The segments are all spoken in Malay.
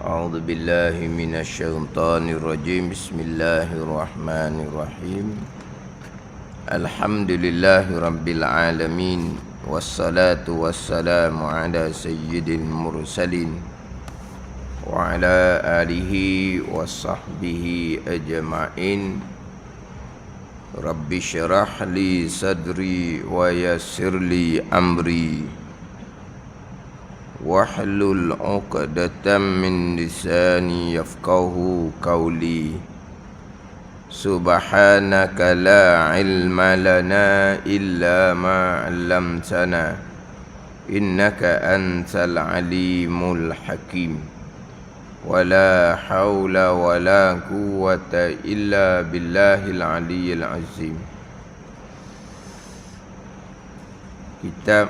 أعوذ بالله من الشيطان الرجيم. بسم الله الرحمن الرحيم. الحمد لله رب العالمين، والصلاة والسلام على سيد المرسلين وعلى آله وصحبه أجمعين. رب اشرح لي صدري ويسر لي أمري wahlul 'uqdatam min lisani yafqahu qawli. Subhanaka la ilma lana illa ma 'allamtana innaka antal alimul hakim. Wala haula wala quwwata illa billahil aliyyil azim. Kitab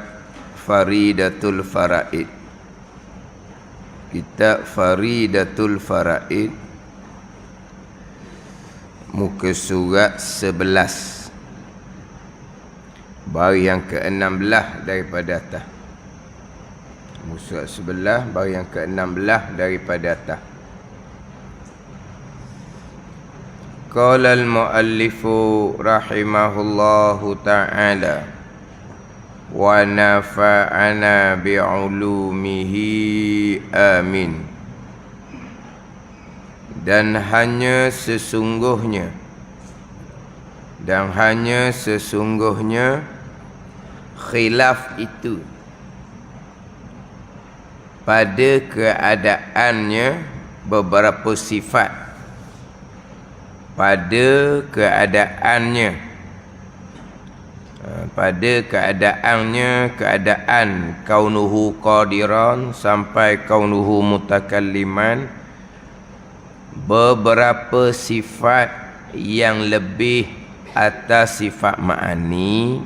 Faridatul Faraid. Kitab Faridatul Faraid, muka surat 11, baris yang ke-16 daripada atas. Muka surat 11, baris yang ke-16 daripada atas. Qala al-muallifu rahimahullahu ta'ala wa nafa'ana bi'ulumihi amin. Dan hanya sesungguhnya khilaf itu pada keadaannya beberapa sifat, pada keadaannya keadaan kaunuhu qadiran sampai kaunuhu mutakalliman, beberapa sifat yang lebih atas sifat ma'ani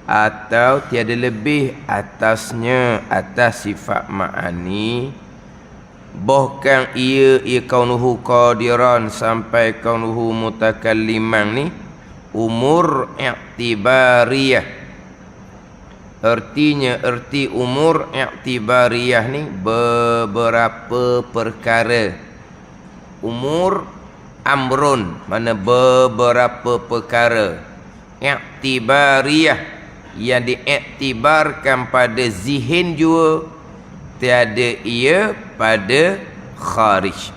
atau tiada lebih atasnya atas sifat ma'ani, bahkan ia kaunuhu qadiran sampai kaunuhu mutakalliman ni umur i'tibariyah. Erti umur i'tibariyah ni beberapa perkara. Umur amrun, mana beberapa perkara. I'tibariyah, yang diiktibarkan pada zihin jua, tiada ia pada kharij.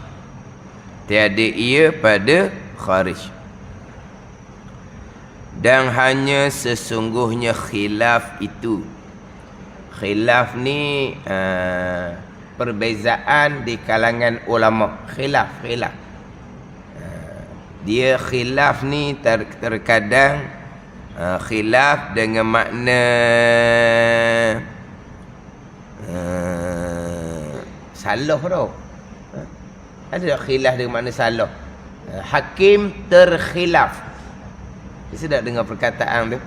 Dan hanya sesungguhnya khilaf itu. Khilaf ni perbezaan di kalangan ulama. Khilaf. Dia khilaf ni terkadang khilaf dengan makna salah tau. Ada khilaf dengan makna salah. Hakim terkhilaf. Sedap dengar perkataan tu.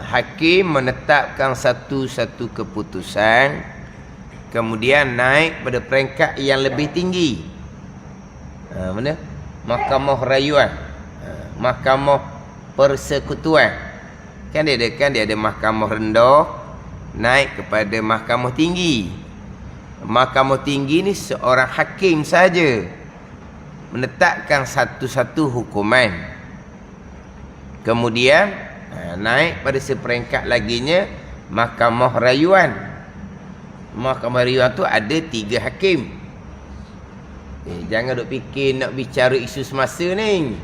Hakim menetapkan satu keputusan, kemudian naik pada peringkat yang lebih tinggi. Mana? Mahkamah rayuan, mahkamah persekutuan. Kan dia ada mahkamah rendah, naik kepada mahkamah tinggi. Mahkamah tinggi ni seorang hakim saja menetapkan satu hukuman, kemudian naik pada seperingkat laginya mahkamah rayuan. Mahkamah rayuan tu ada 3 hakim. Jangan duk fikir nak bicara isu semasa ni.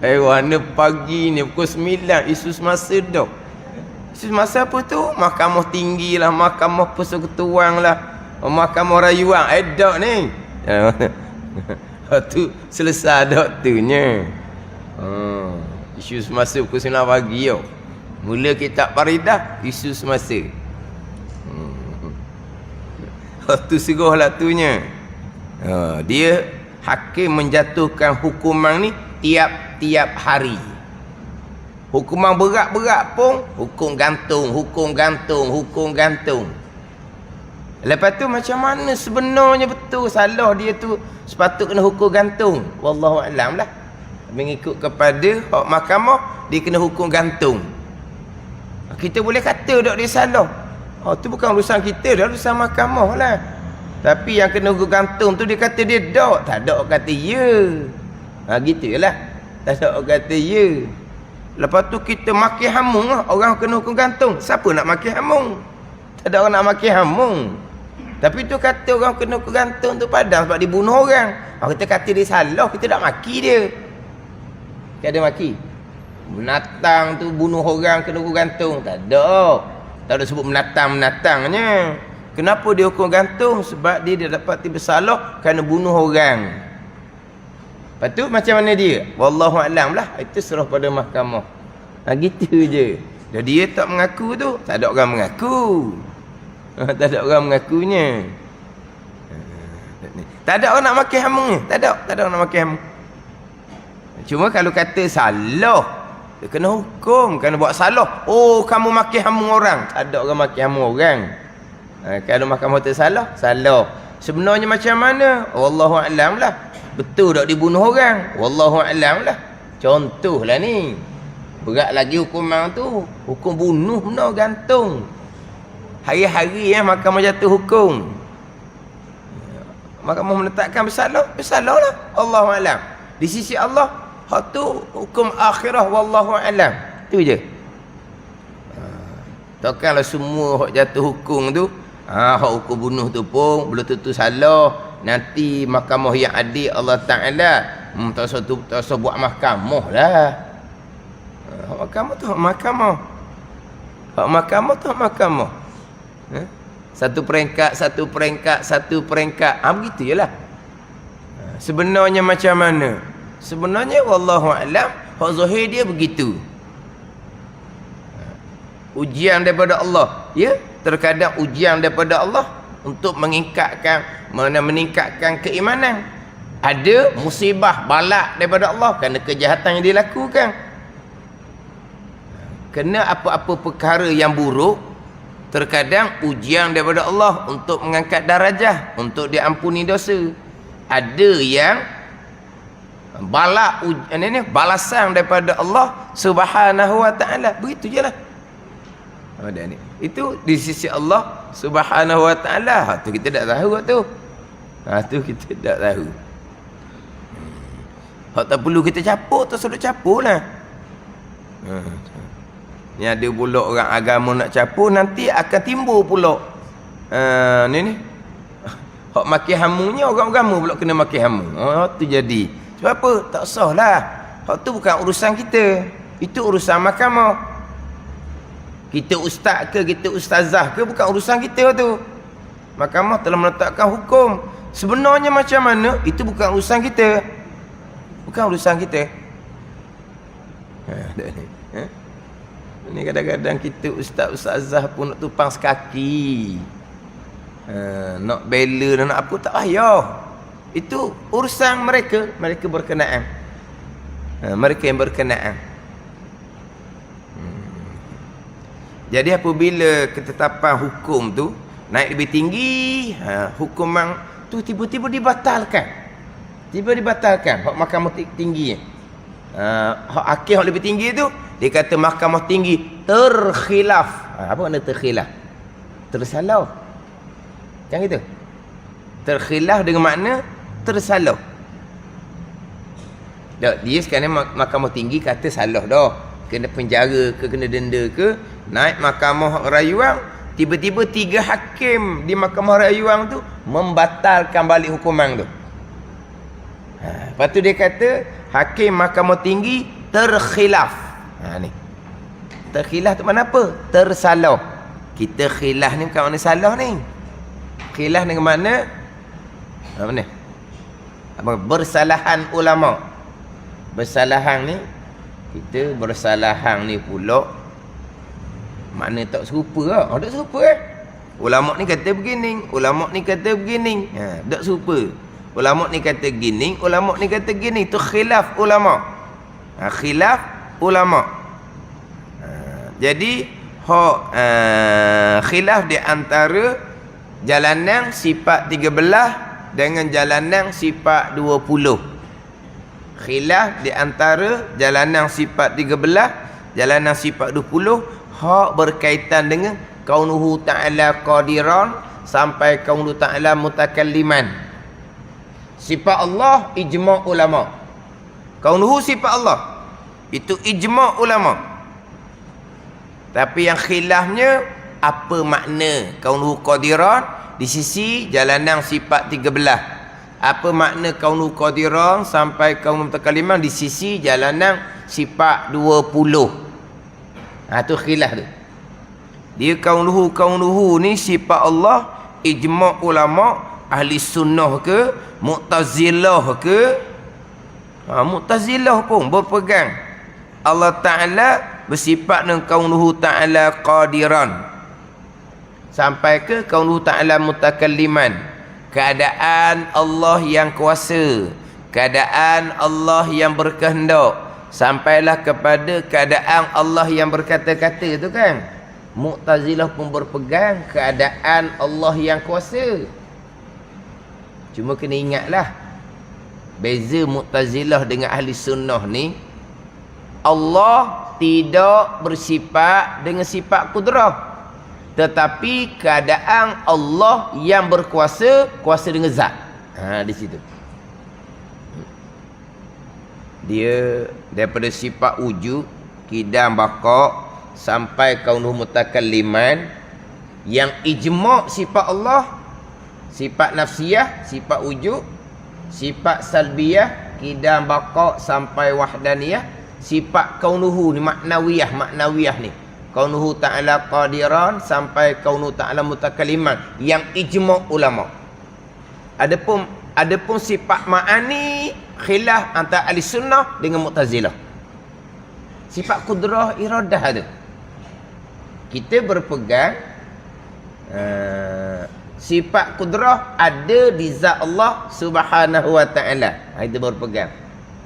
Warna pagi ni pukul 9 isu semasa dah. Isu semasa apa tu? Mahkamah tinggi lah, mahkamah persekutuan lah, mahkamah rayuan. Dak ni. Tu selesai doktornya. Isu semasa pukul 9 pagi yo. Mula kitab Faridah isu semasa. Tu serahlah tunya. Dia hakim menjatuhkan hukuman ni tiap-tiap hari. Hukuman berat-berat pun hukum gantung. Lepas tu macam mana sebenarnya betul salah dia tu sepatut kena hukum gantung. Wallahu a'lam lah. Mengikut kepada hak mahkamah dia kena hukum gantung. Kita boleh kata tak dia salah. Oh, tu bukan urusan kita dah, urusan mahkamah lah. Tapi yang kena hukum gantung tu dia kata dia dok, tak ada orang kata ya. Gitulah. Tak ada orang kata ya. Lepas tu kita maki hamung lah, orang kena hukum gantung. Siapa nak maki hamung? Tak ada orang nak maki hamung. Tapi tu kata orang kena hukum gantung tu padang sebab dia bunuh orang. Kita kata dia salah, kita tak maki dia. Tak ada maki. Menatang tu bunuh orang kena hukum gantung. Tak ada. Tak ada sebut menatang-menatangnya. Kenapa dia hukum gantung? Sebab dia dapat bersalah kerana bunuh orang. Lepas tu macam mana dia? Wallahualam lah. Itu serah pada mahkamah. Gitu je. Jadi dia tak mengaku tu. Tak ada orang mengaku. Tak ada orang mengakunya. Tak ada orang nak makan hamungnya. Tak ada orang nak makan hamung. Cuma kalau kata salah, dia kena hukum, kena buat salah. Oh, kamu maki hamung orang. Tak ada orang maki hamung orang. Kalau mahkamah tu salah, salah. Sebenarnya macam mana? Wallahualam lah. Betul tak dibunuh orang? Wallahualam lah. Contohlah ni. Berat lagi hukuman tu. Hukum bunuh benar gantung. Hari-hari mahkamah jatuh hukum. Mahkamah menetapkan bersalah, bersalah lah. Allahualam. Di sisi Allah, hak tu hukum akhirah wallahualam. Tu je. Takkanlah semua hak jatuh hukum tu, hak hukum bunuh tu pun belum tentu salah. Nanti mahkamah yang adil Allah Ta'ala tak usah buat mahkamah lah. Hak mahkamah tu hak mahkamah. Hak mahkamah tu hak mahkamah. Satu peringkat. Begitu je lah. Sebenarnya macam mana? Sebenarnya wallahualam, hak zahir dia begitu. Ujian daripada Allah. Ya, terkadang ujian daripada Allah untuk meningkatkan keimanan. Ada musibah, balak daripada Allah kerana kejahatan yang dilakukan. Kena apa-apa perkara yang buruk, terkadang ujian daripada Allah untuk mengangkat darajah, untuk diampuni dosa. Ada yang balak balasan daripada Allah Subhanahu wa taala. Begitu jelah. Ada ni. Itu di sisi Allah Subhanahu wa taala. Tu kita tak tahu tu. Tu kita tak tahu. Hak tak perlu kita capur, tak suruh capurlah. Ni ada pula orang agama nak capur, nanti akan timbul pula ni hak maki hamunya orang agama pula kena maki hamu. Tu jadi. Sebab apa? Tak sah lah. Hak tu bukan urusan kita. Itu urusan mahkamah. Kita ustaz ke, kita ustazah ke, bukan urusan kita tu. Mahkamah telah menetapkan hukum. Sebenarnya macam mana, itu bukan urusan kita. Bukan urusan kita. Ni kadang-kadang kita ustaz-ustazah pun nak tupang sekaki. Nak bela dan nak apa, tak payah. Itu urusan mereka. Mereka berkenaan. Mereka yang berkenaan. Jadi apabila ketetapan hukum tu naik lebih tinggi, hukuman tu tiba-tiba dibatalkan. Hak mahkamah tinggi. Hak hakim hak lebih tinggi tu, dia kata mahkamah tinggi terkhilaf. Apa makna terkhilaf? Tersalah. Macam itu. Terkhilaf dengan makna tersalah. Dia sekarang mahkamah tinggi kata salah dah. Kena penjara ke, kena denda ke. Naik mahkamah rayuan, tiba-tiba 3 hakim di mahkamah rayuan tu membatalkan balik hukuman tu. Lepas tu dia kata hakim mahkamah tinggi terkhilaf. Ni. Terkhilaf tu mana apa? Tersalah. Kita khilaf ni bukan makna salah ni. Khilaf dengan makna mana? Apa? Bersalahan ulama. Bersalahan ni, kita bersalahan ni pula makna tak serupa lah. Tak serupa ulama ni kata begini, ulama ni kata begini. Tak serupa. Ulama ni kata gini, ulama ni kata gini. Itu khilaf ulama. Khilaf ulama. Jadi khilaf di antara jalanan sifat 13 dengan jalanan sifat 20. Khilaf di antara jalanan sifat 13, jalanan sifat 20, hak berkaitan dengan kaunuhu ta'ala qadiran sampai kaunuhu ta'ala mutakalliman. Sifat Allah ijma' ulama. Kaunuhu sifat Allah itu ijma' ulama. Tapi yang khilafnya apa makna kaunuhu qadiran di sisi jalanan sifat 13. Apa makna kaunuhu qadiran sampai kaunuhu mutakalliman di sisi jalanan sifat 20. Tu khilaf tu. Dia kaunuhu ni sifat Allah ijma' ulama ahli sunnah ke Mu'tazilah ke Mu'tazilah pun berpegang Allah Ta'ala bersifat dengan kaunuhu Ta'ala qadiran sampai ke kaunuhu Ta'ala mutakalliman, keadaan Allah yang kuasa, keadaan Allah yang berkehendak, sampailah kepada keadaan Allah yang berkata-kata tu kan. Mu'tazilah pun berpegang keadaan Allah yang kuasa. Cuma kena ingatlah beza Mu'tazilah dengan ahli sunnah ni, Allah tidak bersifat dengan sifat kudrah, tetapi keadaan Allah yang berkuasa, kuasa dengan zat. Di situ dia daripada sifat wujud, kidam, baqa sampai kaunuhu mutakalliman yang ijma' sifat Allah, sifat nafsiyah, sifat wujud, sifat salbiyah, kidam, baqa sampai wahdaniyah, sifat kaunuhu ni maknawiyah ni, kaunuhu ta'ala qadiran sampai kaunuhu ta'ala mutakalliman yang ijma' ulama. Adapun sifat ma'ani khilaf antara ahli sunnah dengan Mu'tazilah. Sifat kudrah iradah tu kita berpegang sifat kudrah ada di zat Allah Subhanahu wa ta'ala. Kita berpegang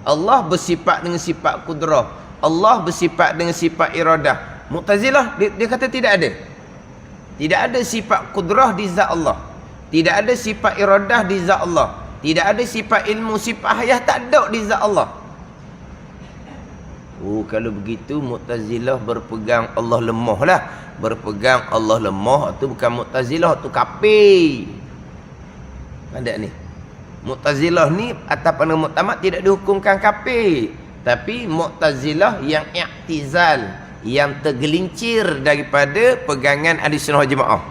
Allah bersifat dengan sifat kudrah, Allah bersifat dengan sifat iradah. Mu'tazilah dia kata tidak ada. Tidak ada sifat kudrah di zat Allah, tidak ada sifat iradah di zat Allah, tidak ada sifat ilmu, sifat hayah, tak ada di zat Allah. Kalau begitu Mu'tazilah berpegang Allah lemah lah. Berpegang Allah lemah tu bukan Mu'tazilah, tu kafir. Ada ni Mu'tazilah ni atas pandangan muktamad tidak dihukumkan kafir, tapi Mu'tazilah yang i'tizal, yang tergelincir daripada pegangan ahli sunnah wal jamaah.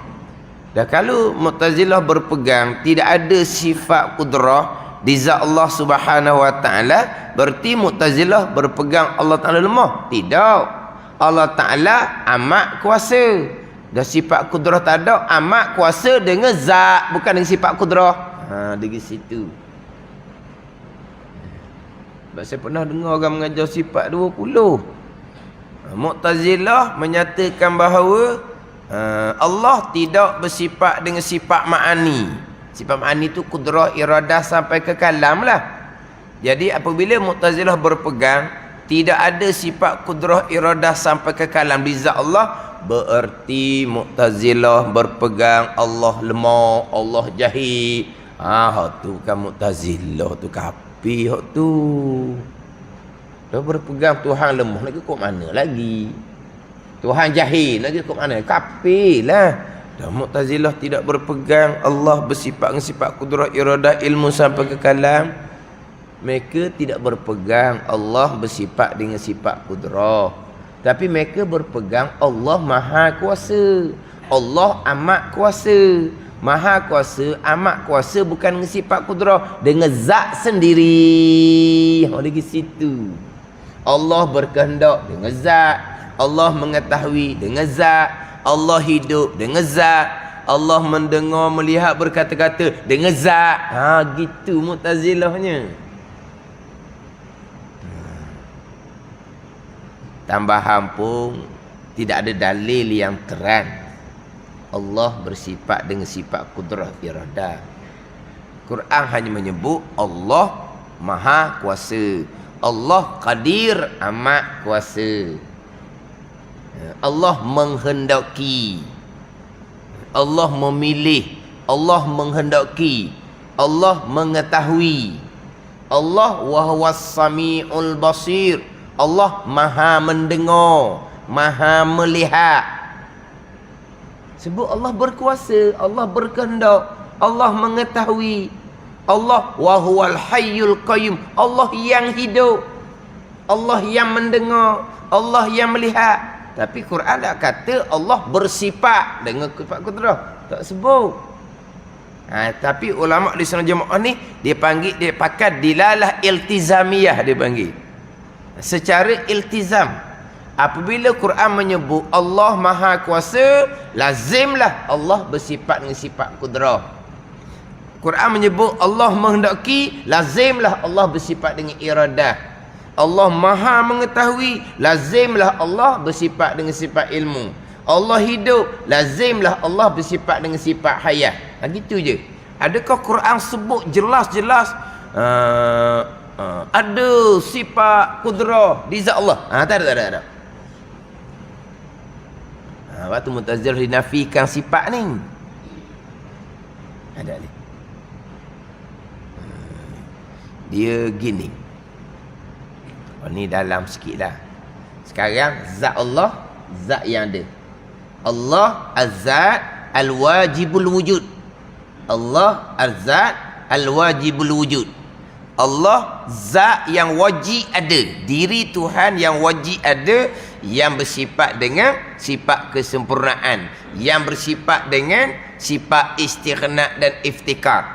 Dan kalau Mu'tazilah berpegang tidak ada sifat kudrah di zat Allah Subhanahu wa ta'ala, berarti Mu'tazilah berpegang Allah Ta'ala lemah? Tidak. Allah Ta'ala amat kuasa, dan sifat kudrah tak ada. Amat kuasa dengan zat, bukan dengan sifat kudrah. Dari situ. Sebab saya pernah dengar orang mengajar sifat 20. Mu'tazilah menyatakan bahawa Allah tidak bersifat dengan sifat ma'ani. Sifat ma'ani itu kudrah, iradah sampai ke kalam lah. Jadi apabila Mu'tazilah berpegang tidak ada sifat kudrah, iradah sampai ke kalam di zat Allah, berarti Mu'tazilah berpegang Allah lemah, Allah jahil. Tu kan Mu'tazilah tu kafir tu. Dah berpegang Tuhan lemah lagi kok mana lagi? Tuhan jahil lagi kok mana? Kafir lah. Dan Mu'tazilah tidak berpegang Allah bersifat dengan sifat kudrah, iradah, ilmu sampai ke kalam. Mereka tidak berpegang Allah bersifat dengan sifat kudrah, tapi mereka berpegang Allah maha kuasa. Allah amat kuasa. Maha kuasa, amat kuasa bukan dengan sifat kudrah, dengan zat sendiri. Lagi situ. Allah berkehendak dengan zat, Allah mengetahui dengan zat, Allah hidup dengan zat, Allah mendengar, melihat, berkata-kata dengan zat. Gitu Mu'tazilahnya. Tambahan pun tidak ada dalil yang terang Allah bersifat dengan sifat kudrah iradah. Quran hanya menyebut Allah maha kuasa, Allah qadir, amat kuasa. Allah menghendaki, Allah memilih, Allah menghendaki, Allah mengetahui, Allah wahwas sami'ul basir, Allah maha mendengar, maha melihat. Sebut Allah berkuasa, Allah berkehendak, Allah mengetahui. Allah wa huwal hayyul qayyum. Allah yang hidup. Allah yang mendengar, Allah yang melihat. Tapi Quran tak kata Allah bersifat dengan sifat kudrah. Tak sebut. Tapi ulama di sana jemaah ni dia panggil, dia pakai dilalah iltizamiyah, dia panggil. Secara iltizam. Apabila Quran menyebut Allah Maha Kuasa, lazimlah Allah bersifat dengan sifat kudrah. Quran menyebut Allah menghendaki, lazimlah Allah bersifat dengan iradah. Allah Maha mengetahui, lazimlah Allah bersifat dengan sifat ilmu. Allah hidup, lazimlah Allah bersifat dengan sifat hayat. Gitu je. Adakah Quran sebut jelas-jelas ada sifat kudrah di zat Allah? Tak ada. Waktu Mu'tazilah dinafikan sifat ni. Ada ni. Dia gini. Ni dalam sikit dah. Sekarang zat Allah, zat yang ada. Allah az-zat al-wajibul wujud. Allah az-zat al-wajibul wujud. Allah zat yang wajib ada. Diri Tuhan yang wajib ada, yang bersifat dengan sifat kesempurnaan, yang bersifat dengan sifat istighna dan iftikar.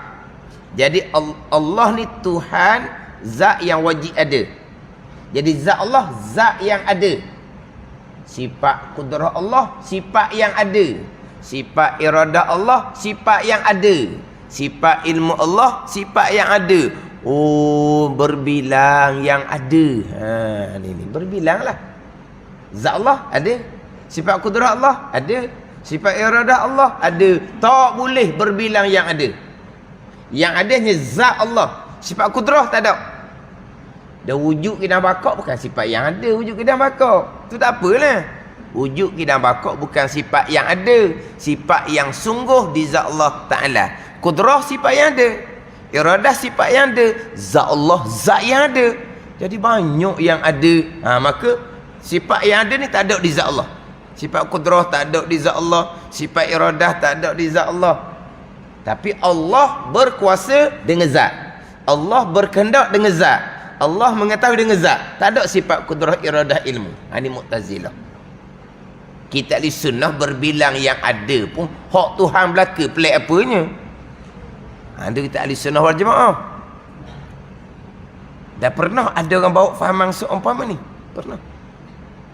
Jadi Allah ni Tuhan, zat yang wajib ada. Jadi zat Allah, zat yang ada. Sifat kudrah Allah, sifat yang ada. Sifat iradah Allah, sifat yang ada. Sifat ilmu Allah, sifat yang ada. Oh, berbilang yang ada. Ni berbilang lah. Zat Allah ada. Sifat kudrah Allah ada. Sifat iradah Allah ada. Tak boleh berbilang yang ada. Yang ada hanya zat Allah. Sifat kudrah tak ada. Dan wujud kidam bakok bukan sifat yang ada. Wujud kidam bakok tu tak apalah. Wujud kidam bakok bukan sifat yang ada. Sifat yang sungguh di zat Allah Ta'ala. Kudrah sifat yang ada. Iradah sifat yang ada. Zat Allah zat yang ada. Jadi banyak yang ada. Maka sifat yang ada ni tak ada di zat Allah. Sifat kudrah tak ada di zat Allah. Sifat iradah tak ada di zat Allah. Tapi Allah berkuasa dengan zat. Allah berkehendak dengan zat. Allah mengetahui dengan zat. Tak ada sifat kudrah, iradah, ilmu. Ini Mu'tazilah. Kita ahli sunnah berbilang yang ada pun hak Tuhan belaka, pelik apanya. Itu kita ahli sunnah wal jemaah. Dah pernah ada orang bawa fahaman seumpama ni? Pernah.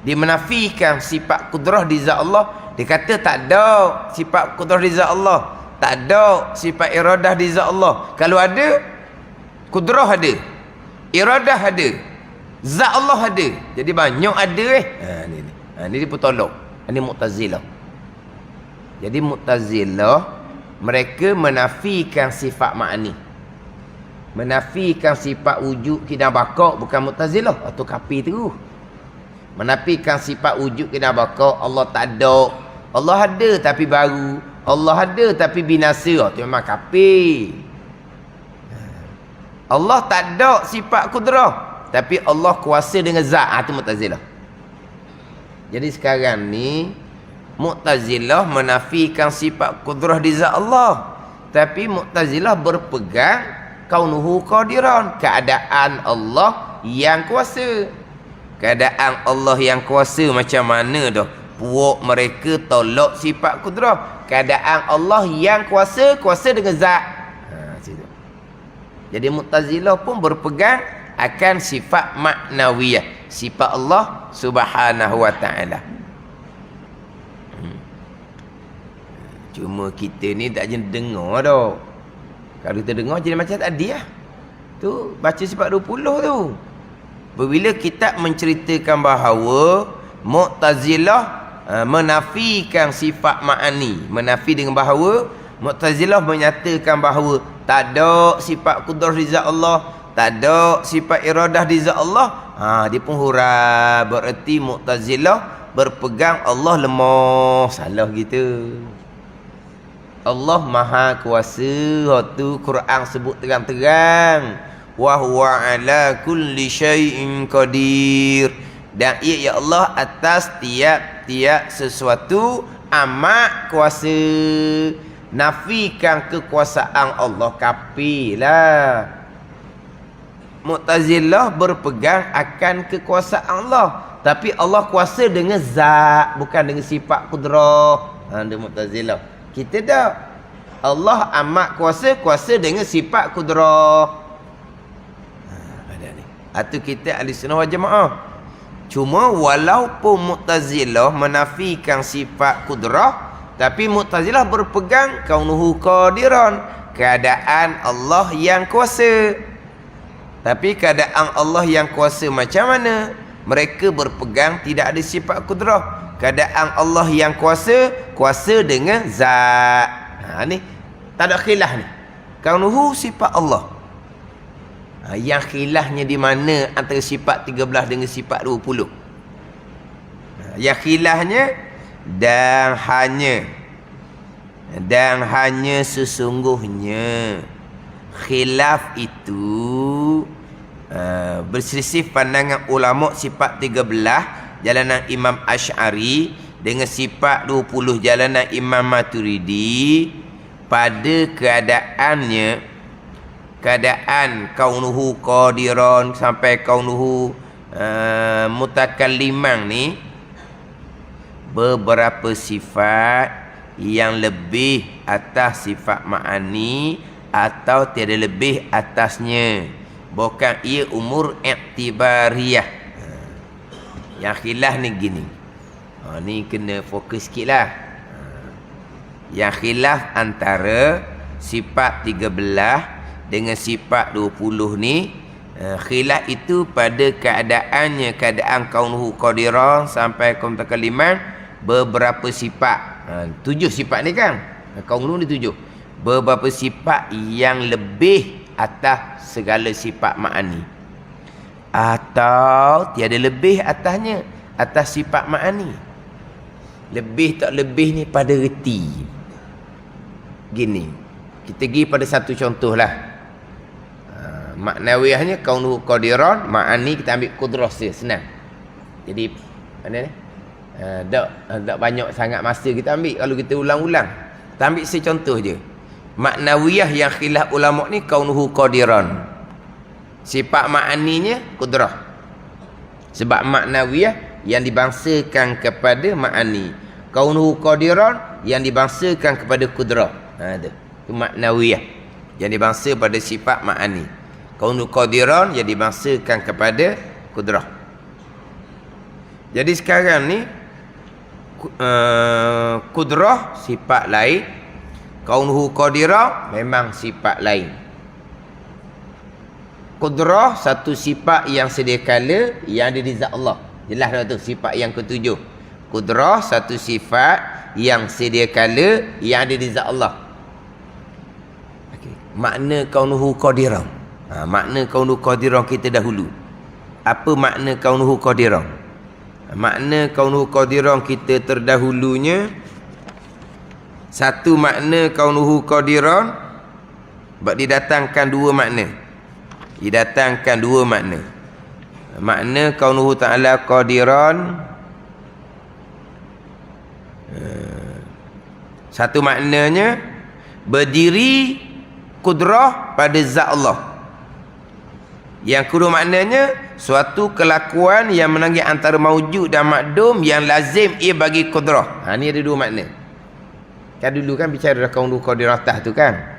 Dia menafikan sifat kudrah di zat Allah. Dia kata tak ada sifat kudrah di zat Allah. Tak ada sifat iradah di zat Allah. Kalau ada, kudrah ada, iradah ada, zat Allah ada. Jadi banyak ada ni dia pun tolak. Ini Mu'tazilah. Jadi Mu'tazilah mereka menafikan sifat ma'ani. Menafikan sifat wujud kidam bakok bukan Mu'tazilah atau kafir tu. Menafikan sifat wujud kidam bakok, Allah tak ada. Allah ada tapi baru. Allah ada tapi binasa. Itu memang kafir. Allah tak ada sifat kudrah tapi Allah kuasa dengan zat. Itu Mu'tazilah. Jadi sekarang ni Mu'tazilah menafikan sifat kudrah di zat Allah. Tapi Mu'tazilah berpegang kaunuhu qadiran, keadaan Allah yang kuasa. Keadaan Allah yang kuasa macam mana dah? Puak mereka tolak sifat kudrah. Keadaan Allah yang kuasa, kuasa dengan zat. Jadi Mu'tazilah pun berpegang akan sifat maknawiyah, sifat Allah Subhanahu wa ta'ala. Cuma kita ni tak jenis dengar dah. Kalau kita dengar jadi macam tadi lah. Tu baca sifat 20 tu. Bila kitab menceritakan bahawa Mu'tazilah menafikan sifat ma'ani, menafi dengan bahawa Mu'tazilah menyatakan bahawa tak ada sifat kudrah di zat Allah, tak ada sifat iradah di zat Allah. Dia pun huraf. Berarti Mu'tazilah berpegang Allah lemah. Salah gitu. Allah Maha Kuasa. Waktu Quran sebut terang-terang, wa huwa ala kulli syai'in qadir. Dan ia ya Allah atas tiap-tiap sesuatu amat kuasa, nafikan kekuasaan Allah, kafir lah. Mu'tazilah berpegang akan kekuasaan Allah, tapi Allah kuasa dengan zat, bukan dengan sifat kudrah. Dia Mu'tazilah. Kita dah, Allah amat kuasa, kuasa dengan sifat kudrah. Ada ni. Atau kita ahli sunnah wal jamaah. Cuma walaupun Mu'tazilah menafikan sifat kudrah, tapi Mu'tazilah berpegang kaunuhu qadiran, keadaan Allah yang kuasa. Tapi keadaan Allah yang kuasa macam mana? Mereka berpegang tidak ada sifat kudrah. Keadaan Allah yang kuasa, kuasa dengan zat. Ni tak ada khilaf ni. Kaunuhu sifat Allah. Yang khilafnya di mana antara sifat 13 dengan sifat 20? Yang khilafnya dan hanya sesungguhnya khilaf itu berselisih pandangan ulama sifat 13 jalanan Imam Asy'ari dengan sifat 20 jalanan Imam Maturidi pada keadaan kaunuhu qadiran sampai kaunuhu mutakalliman ni, beberapa sifat yang lebih atas sifat ma'ani atau tiada lebih atasnya, bukan ia umur iktibariyah. Yang khilaf ni gini, ni kena fokus sikit lah. Yang khilaf antara sifat 13 dengan sifat 20 ni, khilaf itu pada keadaannya, keadaan kaunuhu qadiran sampai kaum takaliman, beberapa sifat. 7 sifat ni kan, kaunuhu ni 7. Beberapa sifat yang lebih atas segala sifat ma'ani, atau tiada lebih atasnya, atas sifat ma'ani. Lebih tak lebih ni pada reti. Gini, kita pergi pada satu contoh lah. Maknawiyahnya kaunuhu qadiran, ma'ani kita ambil kudrah saja, senang. Jadi mana ni? Tak banyak sangat masa kita ambil kalau kita ulang-ulang. Kita ambil secontoh je. Maknawiyah yang khilaf ulama ni kaunuhu qadiran. Sifat ma'aninya kudrah. Sebab maknawiyah yang dibangsakan kepada ma'ani, kaunuhu qadiran yang dibangsakan kepada kudrah. Itu maknawiyah yang dibangsa pada sifat ma'ani. Kaunuhu qadiran yang dibangsakan kepada kudrah. Jadi sekarang ni kudrah sifat lain, kaunuhu qadiran memang sifat lain. Kudrah satu sifat yang sedia kala yang ada di zat Allah. Jelas dah tu sifat yang ketujuh. Kudrah satu sifat yang sedia kala yang ada di zat Allah. Makna kaunuhu qadiran. Makna kaunuhu qadiran kita dahulu. Apa makna kaunuhu qadiran? Makna kaunuhu qadiran kita terdahulunya, satu makna kaunuhu qadiran didatangkan dua makna. Didatangkan dua makna. Makna kaunuhu ta'ala qadiran, satu maknanya berdiri kudrah pada zat Allah. Yang kedua maknanya suatu kelakuan yang menanggi antara maujud dan makdum yang lazim ia bagi kudrah. Ni ada dua makna. Kan dulu kan bicara kaunuhu qadiran atas tu kan.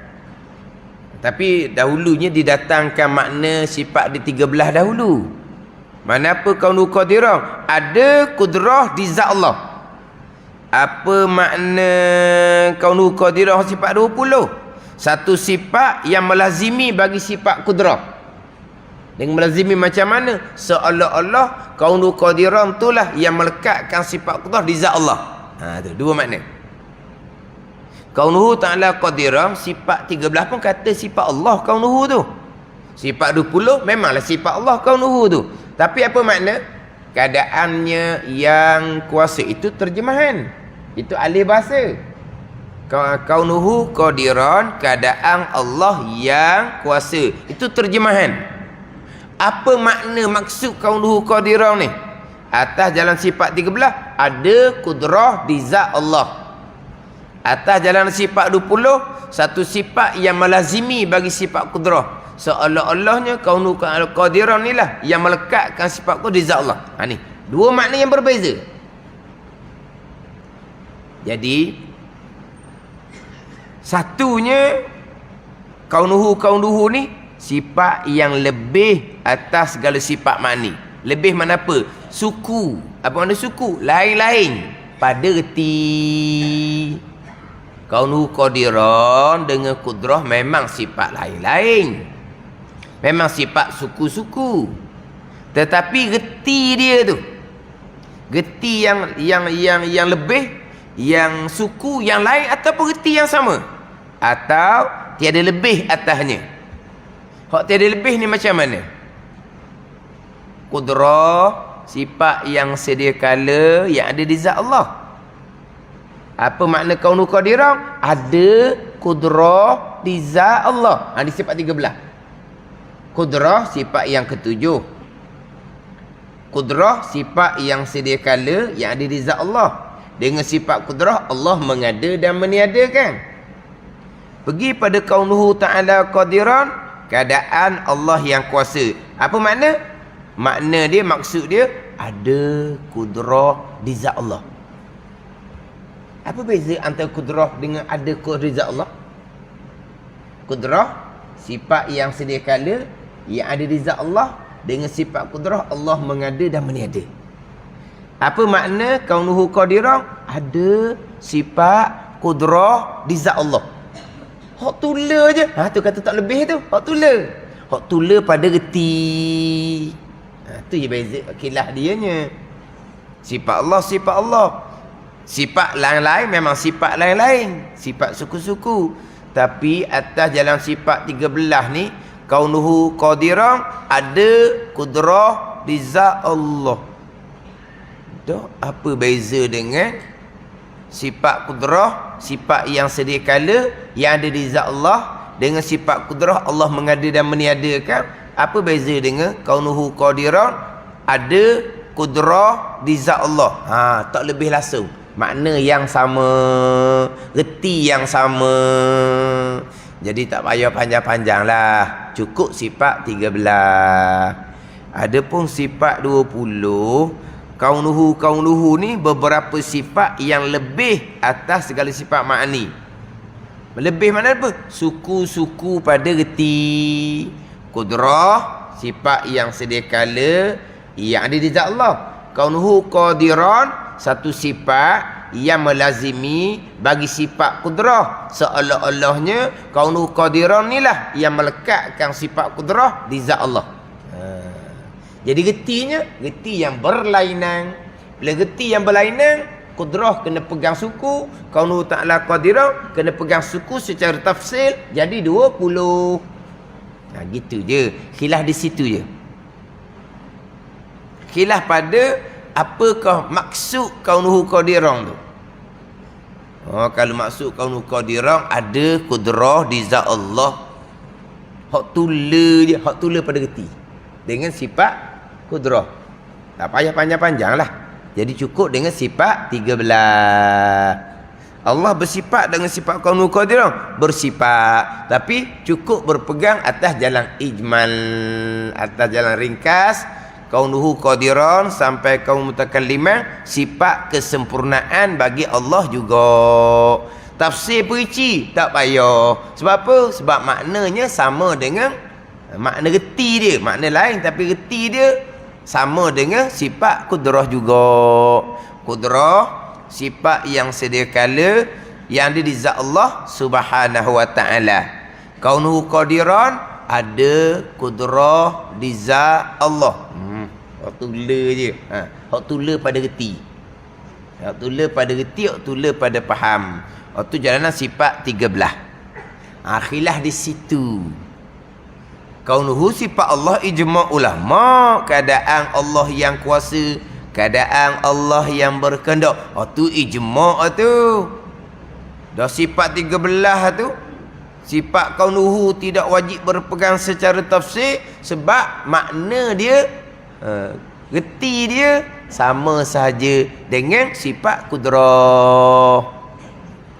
Tapi dahulunya didatangkan makna sifat di 13 dahulu. Mana apa kaunuhu qadiran? Ada kudrah di zat Allah. Apa makna kaunuhu qadiran sifat 20? Satu sifat yang melazimi bagi sifat kudrah. Dengan melazimi macam mana? Seolah-olah kaunuhu qadiran itulah yang melekatkan sifat kudrah di zat Allah. Tu dua makna. Kaunuhu ta'ala qadiran, sifat 13 pun kata sifat Allah kaunuhu tu. Sifat 20 memanglah sifat Allah kaunuhu tu. Tapi apa makna? Keadaannya yang kuasa, itu terjemahan. Itu alih bahasa. Kaunuhu qadiran, keadaan Allah yang kuasa. Itu terjemahan. Apa makna maksud kaunuhu qadiran ni? Atas jalan sifat 13 ada kudrah di zat Allah. Atas jalan sifat 20, satu sifat yang melazimi bagi sifat kudrah. Seolah-olahnya kaunu qadiran ni lah yang melekatkan sifat kudrah di zat Allah. Ni dua makna yang berbeza. Jadi satunya kaunuhu ni sifat yang lebih atas segala sifat makni. Lebih mana apa? Suku. Apa makna suku? Lain-lain pada reti. Kaunuhu qadiran dengan kudrah memang sifat lain-lain. Memang sifat suku-suku. Tetapi reti dia tu, reti yang lebih, yang suku yang lain ataupun reti yang sama, atau tiada lebih atasnya. Hak tiada lebih ni macam mana? Kudrah sifat yang sedia kala yang ada di zat Allah. Apa makna kaunu qadiran? Ada kudrah di zat Allah. Di sifat 13. Kudrah sifat yang ketujuh. Kudrah sifat yang sedia kala yang ada di zat Allah. Dengan sifat kudrah Allah mengada dan meniadakan. Pergi pada kaunuhu ta'ala qadiran, keadaan Allah yang kuasa. Apa makna? Makna dia, maksud dia, ada kudrah di zat Allah. Apa beza antara kudrah dengan ada kudrah di zat Allah? Kudrah sifat yang sedia kala yang ada di zat Allah, dengan sifat kudrah Allah mengada dan meniada. Apa makna kaunuhu qadiran? Ada sifat kudrah di zat Allah. Hak tula je. Tu kata tak lebih tu. Hak tula. Hak tula pada reti. Tu je beza kilah dianya. Sifat Allah, sifat Allah. Sifat lain-lain memang sifat lain-lain. Sifat suku-suku. Tapi atas jalan sifat 13 ni, kaunuhu qadiran, ada kudrah di zat Allah. Apa beza dengan sifat kudrah, sifat yang sedia kala yang ada di zat Allah, dengan sifat kudrah Allah mengada dan meniadakan? Apa beza dengan kaunuhu qadiran, ada kudrah di zat Allah? Tak lebih langsung. Makna yang sama, reti yang sama. Jadi tak payah panjang-panjang lah. Cukup sifat 13. Adapun sifat 20, kaunuhu ni beberapa sifat yang lebih atas segala sifat makni. Lebih mana apa? Suku-suku pada reti. Kudrah sifat yang sedia kala yang ada di zat Allah. Kaunuhu qadiran, satu sifat yang melazimi bagi sifat kudrah. Seolah-olahnya kaunuhu qadiran ni lah yang melekatkan sifat kudrah di zat Allah. Jadi retinya, reti yang berlainan. Bila reti yang berlainan, kudrah kena pegang suku, kaunuhu ta'ala qadiran kena pegang suku secara tafsil, jadi 20. Gitu je. Khilaf di situ je. Khilaf pada apakah maksud kaunuhu qadiran tu. Kalau maksud kaunuhu qadiran, ada kudrah di zat Allah. Hak tula je, hak tula pada reti dengan sifat kudrah. Tak payah panjang-panjang lah. Jadi cukup dengan sifat 13. Allah bersifat dengan sifat kaunuhu qadiran, bersifat. Tapi cukup berpegang atas jalan ijmal, atas jalan ringkas. Kaunuhu qadiran sampai kaum mutakalliman, sifat kesempurnaan bagi Allah juga. Tafsir perinci tak payah. Sebab apa? Sebab maknanya sama dengan makna reti dia. Makna lain tapi reti dia sama dengan sifat kudrah juga. Kudrah sifat yang sedia kala yang ada di zat Allah Subhanahu wa taala. Kaunuhu qadiran, ada kudrah di zat Allah. Hak tula je. Hak tula pada reti. Hak tula pada reti, hak tula pada faham. Hak tu jalanan sifat 13. Khilaf di situ. Kaunuhu sifat Allah ijma' ulama, keadaan Allah yang kuasa, keadaan Allah yang berkehendak. Tu ijma' tu. Dah sifat 13 tu, sifat kaunuhu tidak wajib berpegang secara tafsir sebab makna dia, reti dia sama sahaja dengan sifat kudrah.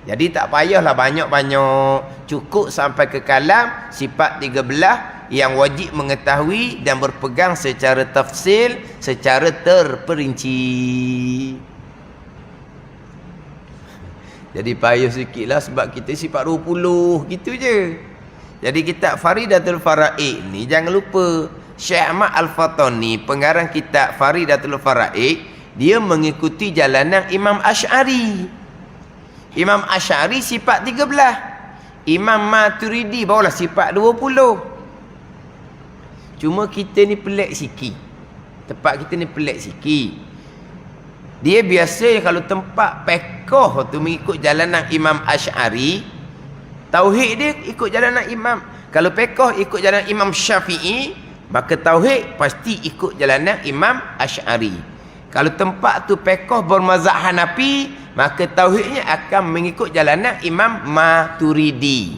Jadi tak payahlah banyak-banyak, cukup sampai ke kalam sifat 13 yang wajib mengetahui dan berpegang secara tafsil, secara terperinci. Jadi payah sikitlah sebab kita sifat 20 gitu je. Jadi kitab Faridatul Faraid ni jangan lupa, Syekh Ahmad Al-Fatani pengarang kitab Faridatul Faraid, dia mengikuti jalanan Imam Asy'ari. Imam Asy'ari sifat 13, Imam Maturidi barulah sifat 20. Cuma kita ni pelik sikit. Tempat kita ni pelik sikit. Dia biasa kalau tempat pekoh tu mengikut jalanan Imam Asy'ari, tauhid dia ikut jalanan Imam. Kalau pekoh ikut jalanan Imam Syafi'i, maka tauhid pasti ikut jalanan Imam Asy'ari. Kalau tempat tu pekoh bermazhab Hanafi, maka tauhidnya akan mengikut jalanan Imam Maturidi.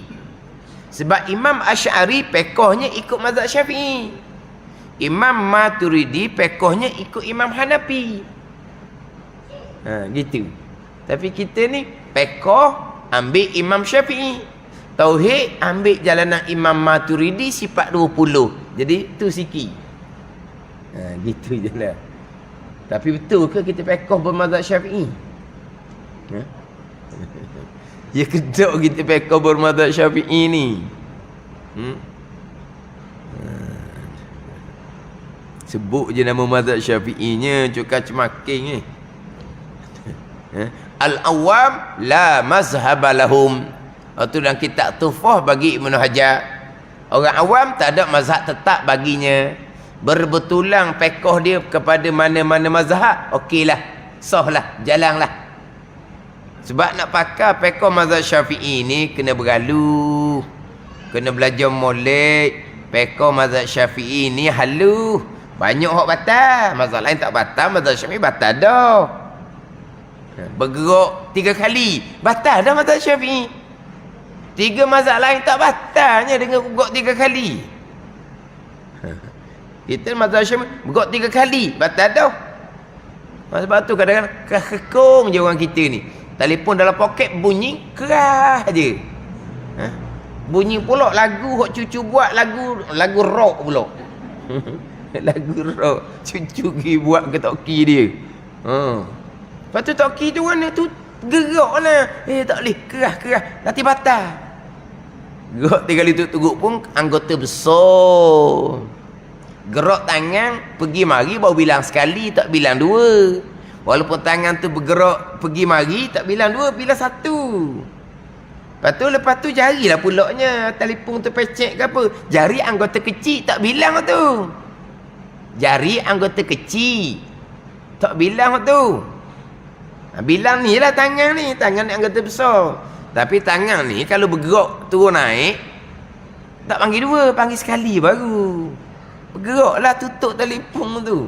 Sebab Imam Asy'ari pekohnya ikut mazhab Syafi'i, Imam Maturidi pekohnya ikut Imam Hanafi. Gitu. Tapi kita ni pekoh ambil Imam Syafi'i, tauhid ambil jalanan Imam Maturidi sifat 20. Jadi tu sikit. Gitu je lah. Tapi betul ke kita pekoh bermazhab Syafi'i? Ya kedok kita pekoh bermazhab Syafi'i ni. Sebut je nama mazhab Syafi'inya cukar cemaking ni. Al-awam la mazhaba lahum. Itu dalam kitab Tuhfah bagi Ibnu Hajar. Orang awam tak ada mazhab tetap baginya. Berbetulan pekoh dia kepada mana-mana mazhab, okeylah, sahlah, jalanlah. Sebab nak pakai pekoh mazhab Syafi'i ni kena bergalu, kena belajar molek. Pekoh mazhab Syafi'i ni halu, banyak hak batal. Mazhab lain tak batal, mazhab Syafi'i batal dah. Bergerak 3 kali batal dah mazhab Syafi'i. 3 mazhab lain tak batalnya dengan bergerak 3 kali. Kita mazhab Syafi'i bergerak 3 kali batal dah. Sebab tu kadang-kadang kekong je orang kita ni. Telefon dalam poket bunyi keras je. Bunyi pula lagu hok cucu buat, lagu rock pula. Lagu rock cucu pergi buat ke toki dia. Lepas tu toki tu mana tu gerak lah. Tak boleh, keras nanti batal. Gerak 3 kali turut pun anggota besar. Gerak tangan pergi mari baru bilang sekali, tak bilang 2. Walaupun tangan tu bergerak pergi mari tak bilang 2, bilang 1. Lepas tu jarilah pulaknya telefon tu pecek ke apa. Jari anggota kecil tak bilang tu. Jari anggota kecil tak bilang tu. Bilang ni lah tangan ni anggota besar. Tapi tangan ni kalau bergerak turun naik tak panggil 2, panggil sekali baru. Bergeraklah tutup telefon tu.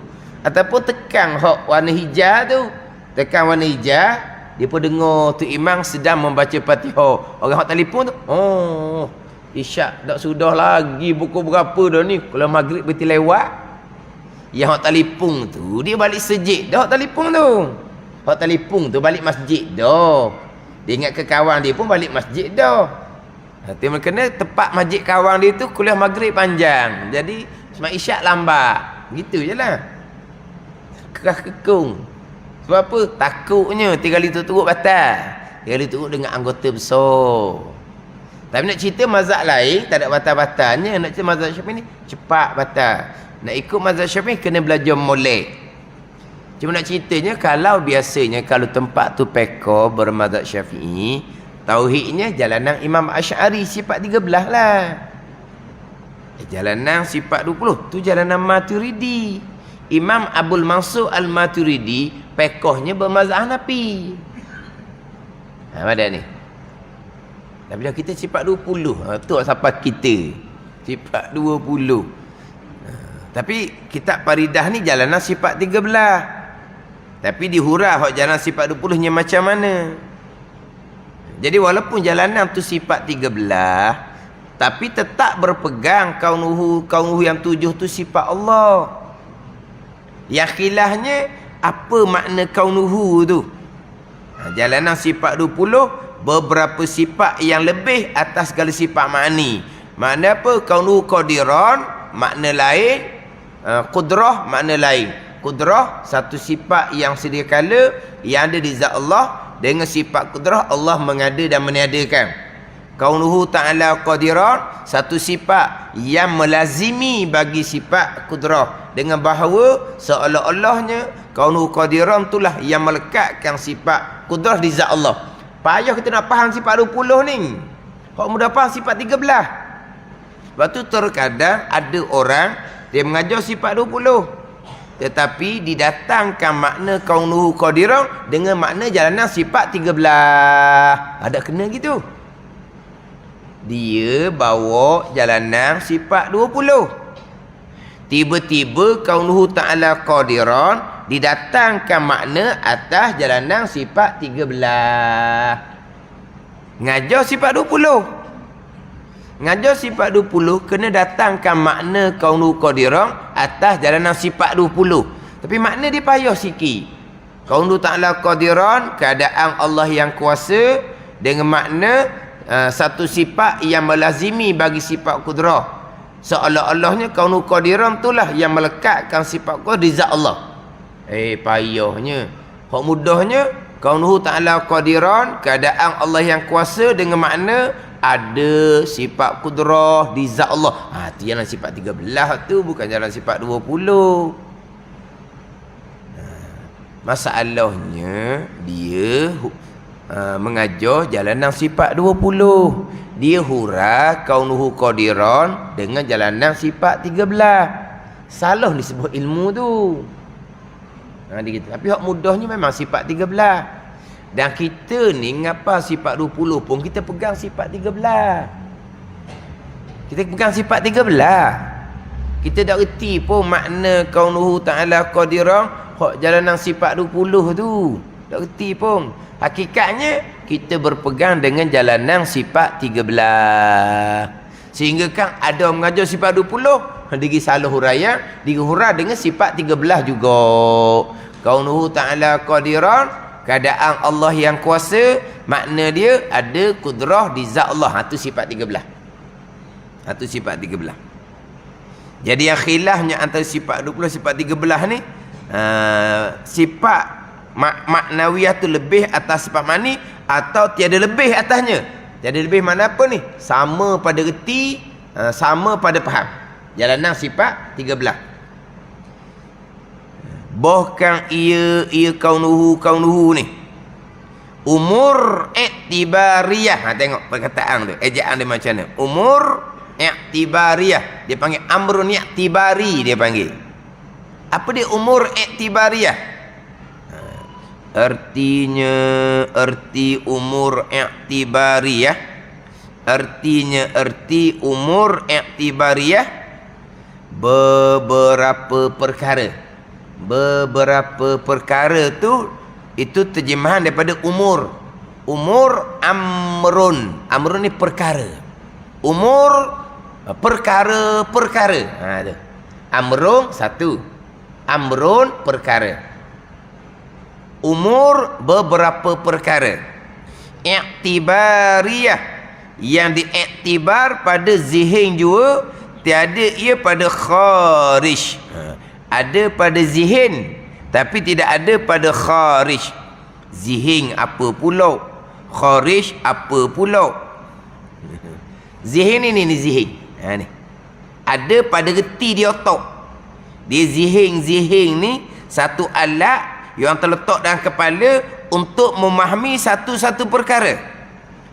Ataupun tekan hak warna hijau tu. Tekan warna hijau, dia pun dengar tu imam sedang membaca Fatihah. Orang hak telefon tu, isyak tak sudah lagi pukul berapa dah ni. Kalau maghrib berarti lewat. Yang hak telefon tu dia balik sejid dah hak telefon tu. Hak telefon tu balik masjid dah. Dia ingat ke kawan dia pun balik masjid dah. Hati kena tepat masjid kawan dia tu kuliah maghrib panjang. Jadi semakin isyak lambat. Gitu je lah. Keras kekung. Sebab apa? Takutnya 3 kali turut batal. 3 kali turut dengan anggota besar. Tapi nak cerita mazhab lain tak ada batal-batalnya. Nak cerita mazhab Syafi'i ni cepat batal. Nak ikut mazhab Syafi'i kena belajar molek. Cuma nak ceritanya kalau biasanya kalau tempat tu pekoh bermazhab Syafi'i, tauhidnya jalanan Imam Asy'ari sifat 13 lah. Jalanan sifat 20 tu jalanan Maturidi. Imam Abdul Mansur Al-Maturidi pekohnya bermazhab Hanafi. Mana ni? Tapi dah kita sifat 20. Tu siapa kita? Sifat 20. Tapi kitab Faridah ni jalanan sifat 13. Tapi dihurah hak jalan sifat 20-nya macam mana. Jadi walaupun jalanan tu sifat 13, tapi tetap berpegang kaunuhu yang 7 tu sifat Allah. Yang khilafnya Apa makna kaunuhu tu? Jalanan sifat 20, beberapa sifat yang lebih atas segala sifat makni. Makna apa? Kaunuhu qadiran, makna lain. Qudrah, makna lain. Qudrah, satu sifat yang sedia kala yang ada di zat Allah. Dengan sifat qudrah, Allah mengada dan meniadakan. Kaunuhu ta'ala qadiran, satu sifat yang melazimi bagi sifat qudrah. Dengan bahawa seolah-olahnya kaunuhu qadiran itulah yang melekatkan sifat qudrah di zat Allah. Payah kita nak faham sifat 20 ni. Kau mudah faham sifat 13. Sebab tu terkadang ada orang dia mengajar sifat 20. Tetapi didatangkan makna kaunuhu qadiran dengan makna jalanan sifat 13. Ada kena gitu. Dia bawa jalanan sifat 20. Tiba-tiba kaunuhu ta'ala qadiran didatangkan makna atas jalanan sifat 13. Ngajar sifat 20. Ngajar sifat 20 kena datangkan makna kaunuhu qadiran atas jalanan sifat 20. Tapi makna dia payah sikit. Kaunuhu ta'ala qadiran, keadaan Allah yang kuasa, dengan makna satu sifat yang melazimi bagi sifat qudrah. Seolah-olahnya kaunuhu qadiran itulah yang melekatkan sifat qudrah di zat Allah. Payahnya. Hak mudahnya, kaunuhu ta'ala qadiran, keadaan Allah yang kuasa, dengan makna ada sifat qudrah di zat Allah. Itu jalan sifat 13 tu, bukan jalan sifat 20. Masalahnya dia mengajar jalanan sifat 20. Dia hura kaunuhu qadiran dengan jalanan sifat 13. Salah disebut ilmu tu. Tapi hak mudahnya memang sifat 13. Dan kita ni ngapa sifat 20 pun kita pegang sifat 13. Kita pegang sifat 13. Kita tak reti pun makna kaunuhu ta'ala qadiran hak jalanan sifat 20 tu. Tak reti pun. Hakikatnya kita berpegang dengan jalanan sifat 13. Sehingga kan ada orang mengajar sifat 20, dia salah huraian, dia huraian dengan sifat 13 juga. Kaunuhu ta'ala qadiran, keadaan Allah yang kuasa, makna dia ada kudrah di zat Allah. Itu sifat 13. Itu sifat 13. Jadi yang khilafnya antara sifat 20 sifat 13 ni, sifat maknawiyah tu lebih atas sifat mani atau tiada lebih atasnya. Tiada lebih mana apa ni? Sama pada reti, sama pada faham. Jalanan sifat 13. Bahkan ia kaunuhu ni umur iktibariyah. Tengok perkataan tu, ejaan dia macam mana. Umur iktibariyah, dia panggil amrun iktibari. Dia panggil apa dia umur iktibariyah? Erti umur iktibariyah, erti umur iktibariyah beberapa perkara tu, itu terjemahan daripada umur. Umur amrun ni perkara. Umur perkara. Tu amrun satu, amrun perkara. Umur beberapa perkara. Iktibariyah, yang diiktibar pada zihin juga, tiada ia pada kharij. Ada pada zihin tapi tidak ada pada kharij. Zihin apa pula, kharij apa pula. Zihin ni zihin. Ni ada pada reti di otak. Dia zihin ni satu alat yang terletak dalam kepala untuk memahami satu-satu perkara.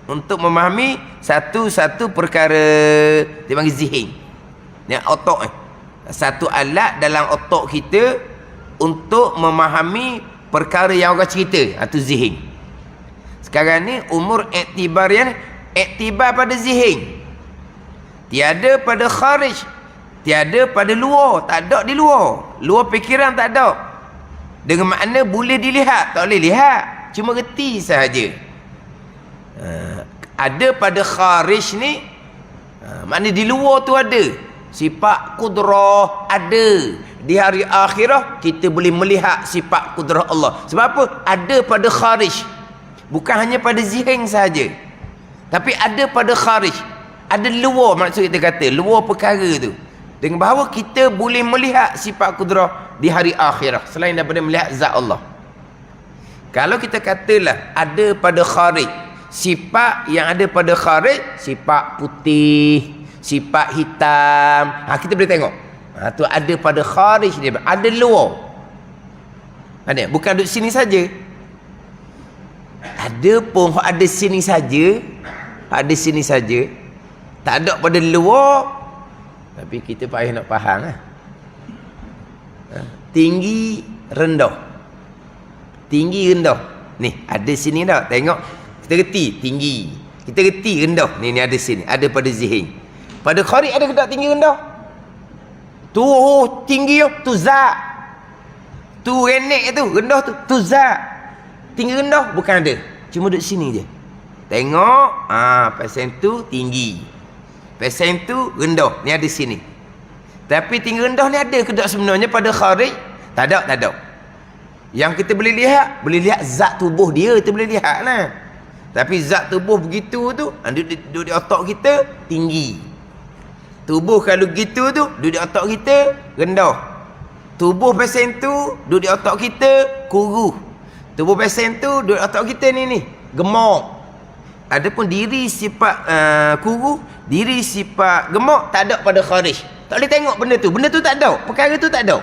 Untuk memahami satu-satu perkara, dia panggil zihin. Ni otak ni. Satu alat dalam otak kita untuk memahami perkara yang orang cerita. Itu zihin. Sekarang ni umur iktibariyah, iktibar pada zihin. Tiada pada kharij. Tiada pada luar. Tak ada di luar. Luar fikiran tak ada. Dengan makna boleh dilihat. Tak boleh lihat. Cuma reti sahaja. Ada pada kharij ni, makna di luar tu ada. Sifat kudrah ada. Di hari akhirah kita boleh melihat sifat kudrah Allah. Sebab apa? Ada pada kharij. Bukan hanya pada zihn saja. Tapi ada pada kharij. Ada luar, maksud kita kata. Luar perkara tu. Dengan bahawa kita boleh melihat sifat kudrah di hari akhirah. Selain daripada melihat zat Allah. Kalau kita katalah ada pada kharij. Sifat yang ada pada kharij. Sifat putih. Sifat hitam. Kita boleh tengok. Tu ada pada kharij dia. Ada luar. Ada. Bukan duduk sini saja. Ada pun ada sini saja. Ada sini saja. Tak ada pada luar. Tapi kita payah nak faham lah. Tinggi, rendah. Tinggi, rendah. Ni, ada sini dah. Tengok. Kita reti, tinggi. Kita reti, rendah. Ni ada sini. Ada pada zihn. Pada kharij ada ke tak tinggi, rendah? Tu, tinggi tu zat. Tu renek tu. Rendah tu zat. Tinggi, rendah bukan ada. Cuma duduk sini je. Tengok. Pasal tu tinggi. Pasal tu rendah. Ni ada sini. Tapi tinggi rendah ni ada ke tak sebenarnya pada kharij? Tak ada. Yang kita boleh lihat zat tubuh dia, kita boleh lihat lah. Tapi zat tubuh begitu tu, duduk di otak kita, tinggi. Tubuh kalau gitu tu, duduk di otak kita, rendah. Tubuh pasal tu, duduk di otak kita, kuru. Tubuh pasal tu, duduk di otak kita ni, gemuk. Adapun diri sifat kuru, diri sifat gemuk, tak ada pada kharij. Tak boleh tengok benda tu. Benda tu tak ada. Perkara tu tak ada.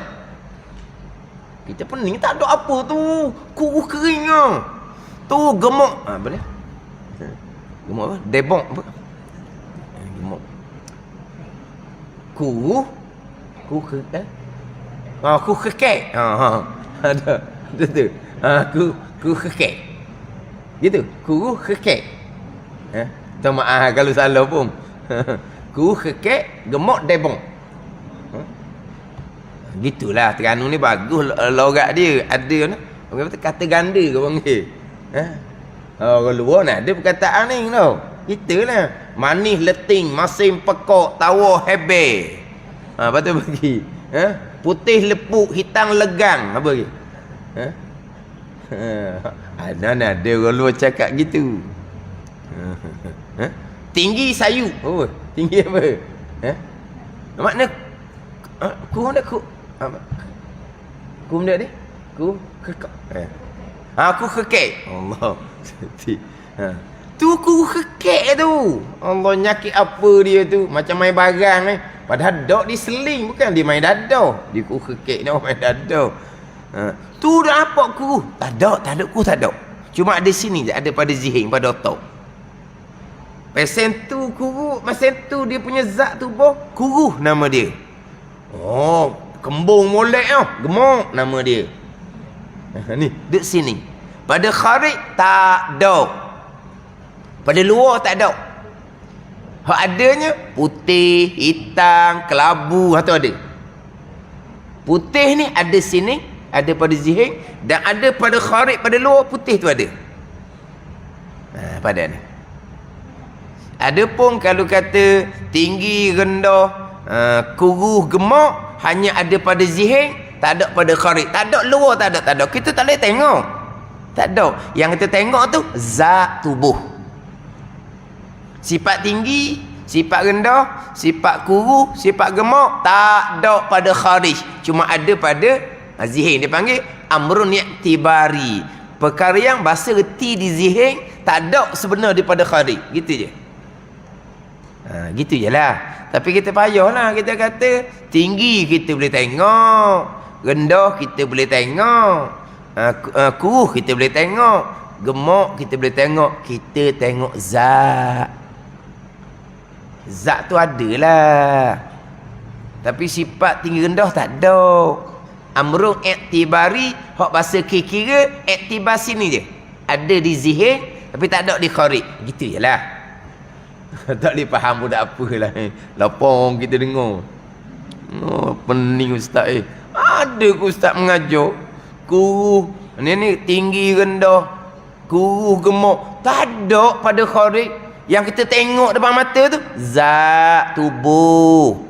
Kita pening tak ada apa tu. Kuru kering lah. Tu gemuk. Boleh? Gemuk apa? Debong apa? Gemuk. Kuru. Kuru kekek. Kuru kekek. Ada. Ada tu. Kuru kekek. Gitu. Kuru kekek. Tak maaf kalau salah pun. Kuru kekek. Gemuk debong. Gitulah Terengganu ni bagus logat dia. Ada ni. Orang kata kata ganda ke orang ni. Orang luar ni ada perkataan ni tau. Gitulah. Manis leting, masin pekok, tawa hebe. Lepas tu bagi. Putih lepuk, hitam legang. Apa lagi? Ada orang luar cakap gitu. Tinggi sayu. Oh, tinggi apa? Makna ku nak ku ku benda ni? Ku kekek. Aku kekek. Allah. Tu ku kekek tu. Allah nyakit apa dia tu? Macam main barang ni. Padahal dok di seling, bukan dia main dadah. Dia ku kekek ni main dadah. Tu dah apa ku? Tak ada ku tak ada. Cuma ada sini je, ada pada zihn, pada otak. Pasal tu kuru, pasal tu dia punya zat tubuh, kuru nama dia. Oh, kembung molek tau. Gemuk nama dia. Ni, duduk sini. Pada kharij tak ada. Pada luar tak ada. Hak adanya putih, hitam, kelabu, tu ada. Putih ni ada sini, ada pada zihn, dan ada pada kharij, pada luar putih tu ada. Pada ni. Adapun kalau kata tinggi, rendah, kuruh, gemuk, hanya ada pada zihn, tak ada pada kharij. Tak ada luar, tak ada. Kita tak boleh tengok. Tak ada. Yang kita tengok tu zat tubuh. Sifat tinggi, sifat rendah, sifat kuruh, sifat gemuk, tak ada pada kharij. Cuma ada pada zihn. Dia panggil amrun i'tibari. Perkara yang bahasa reti di zihn, tak ada sebenar daripada kharij. Gitu je. Gitu je lah. Tapi kita payahlah. Kita kata tinggi kita boleh tengok, rendah kita boleh tengok, kuruh kita boleh tengok, gemuk kita boleh tengok. Kita tengok zat. Zat tu adalah. Tapi sifat tinggi rendah tak ada. Amrun i'tibari, hak bahasa kira i'tibar sini je. Ada di zihn tapi tak ada di kharij. Gitu je lah. Tak boleh faham pun tak apalah. Lapang kita dengar. Pening ustaz. Ada ke ustaz mengajar kuruh ni tinggi rendah, kuruh gemuk, tak ada pada kharij. Yang kita tengok depan mata tu zat tubuh.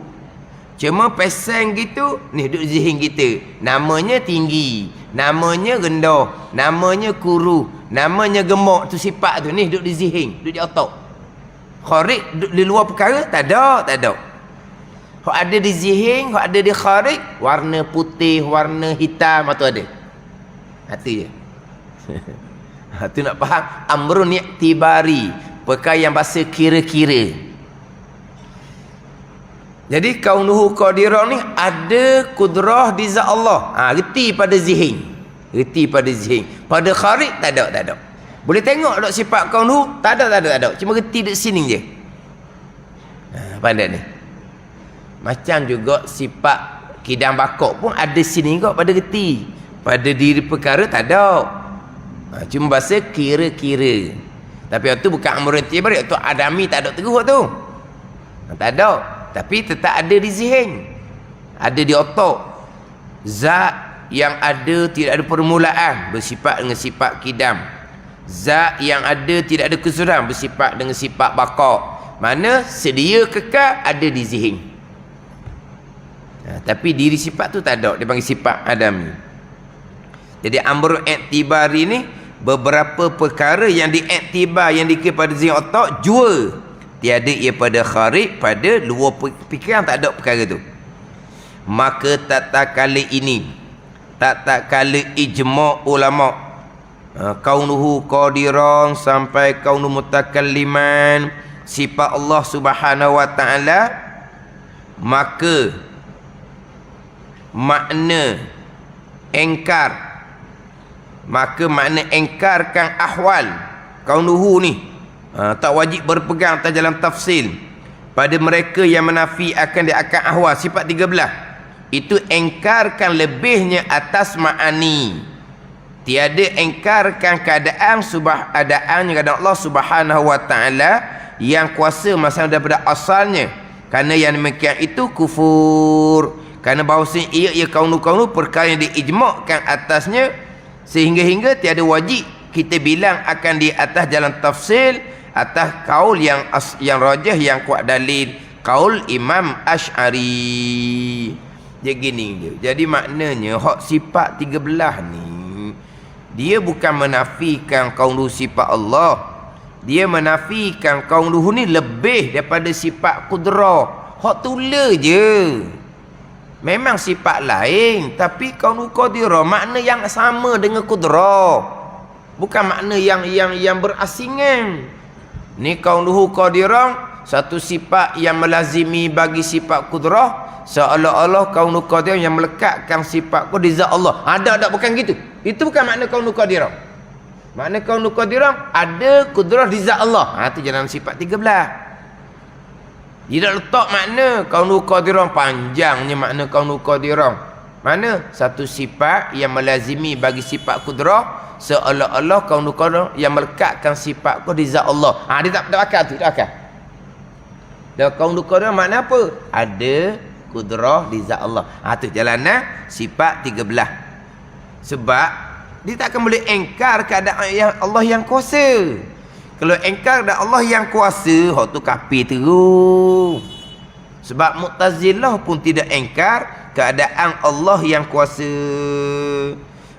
Cuma pesan gitu, ni duduk zihin kita. Namanya tinggi, namanya rendah, namanya kuru, namanya gemuk. Tu sifat tu ni duduk di zihin, duduk di otak. Kharij duduk di luar perkara, tak ada, tak ada. Hak ada di zihin, hak ada di kharij, warna putih, warna hitam, tu ada. Hati je. Tu nak faham. Amrun i'tibari, perkara yang bahasa kira-kira. Jadi kaunuhu qadirah ni ada kudrah di zat Allah. Reti pada zihin. Reti pada zihin. Pada kharij tak ada, tak ada. Boleh tengok tak sifat kaunuhu? Tak ada, tak ada, tak ada. Cuma reti dekat sini je. Pandai ni. Macam juga sifat kidam bakok pun ada sini juga pada reti. Pada diri perkara tak ada. Cuma bahasa kira-kira. Tapi waktu bukan amrun i'tibari, waktu adami tak ada terus tu. Tak ada. Tapi tetap ada di zihin, ada di otak. Zat yang ada tidak ada permulaan, bersifat dengan sifat kidam. Zat yang ada tidak ada kesudahan, bersifat dengan sifat baqa. Mana sedia kekal ada di zihin. Tapi diri sifat tu tak ada, dia panggil sifat adami. Jadi amrul i'tibari ni beberapa perkara yang diiktibar, yang dikira pada zihin otak, jua tiada ia pada kharij, pada luar fikiran tak ada perkara tu. Maka tak kali ini, tak kali ijma' ulama, kaunuhu qadiran sampai kaunu mutakalliman, sifat Allah Subhanahu wa taala, maka makna engkar, maka makna engkarkan ahwal kaunuhu ni, tak wajib berpegang atas jalan tafsil pada mereka yang menafi akan ahwal sifat 13. Itu engkarkan lebihnya atas ma'ani. Tiada engkarkan keadaan keadaan Allah Subhanahu wa taala yang kuasa masa daripada asalnya. Kerana yang demikian itu kufur. Kerana bahawasanya ia kaunu perkara yang diijmakkan atasnya, sehingga tiada wajib kita bilang akan di atas jalan tafsil, atas kaul yang rajih, yang kuat dalil, kaul Imam Asy'ari. Dia gini dia. Jadi maknanya hak sifat 13 ni, dia bukan menafikan kaunu sifat Allah, dia menafikan kaunu ni lebih daripada sifat kudrah. Hak tula je. Memang sifat lain, tapi kaunu qadirah makna yang sama dengan kudrah, bukan makna yang berasingan. Ni kaunuhu qadirah, satu sifat yang melazimi bagi sifat kudrah, seolah-olah kaunu qadirah yang melekatkan sifat ku di zat Allah. Ada bukan gitu. Itu bukan makna kaunu qadirah. Makna kaunu qadirah ada kudrah di zat Allah. Itu jalan sifat 13. Tidak letak makna kaunu qadirah, panjangnya makna kaunu qadirah. Mana satu sifat yang melazimi bagi sifat kudrah, seolah-olah kaunu qadirah yang melekatkan sifat ku di zat Allah. Dia tak akal tu, tak akal. Dan kaunu qadirah makna apa? Ada kudrah di zat Allah. Tu jalanan sifat 13. Sebab dia tak akan boleh engkar keadaan yang Allah yang kuasa. Kalau engkar keadaan Allah yang kuasa, hak tu kafir terus. Sebab Mu'tazilah pun tidak engkar keadaan Allah yang kuasa.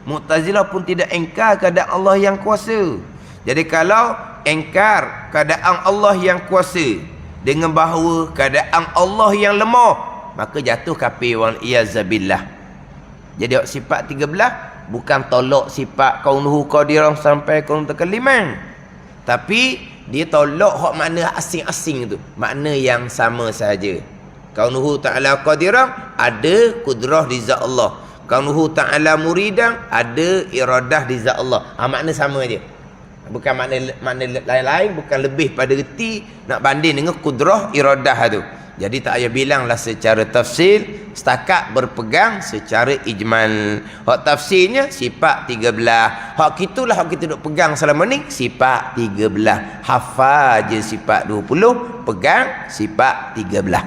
Mu'tazilah pun tidak engkar keadaan Allah yang kuasa. Jadi kalau engkar keadaan Allah yang kuasa dengan bahawa keadaan Allah yang lemah, maka jatuh kafir wal iyazabillah. Jadi sifat 13 bukan tolak sifat kaunuhu qadirah sampai kaunu mutakalliman, tapi dia tolak hak makna asing-asing tu, makna yang sama saja. Kaunuhu ta'ala qadirah, ada kudrah di zat Allah. Kaunuhu ta'ala muridan, ada iradah di zat Allah. Makna sama je. Bukan makna lain-lain, bukan lebih pada reti nak banding dengan kudrah iradah tu. Jadi tak payah bilanglah secara tafsir, setakat berpegang secara ijmal. Hak tafsirnya sifat 13. Hak kitulah hak kita duk pegang selama ni, sifat 13. Hafal je sifat 20, pegang sifat 13.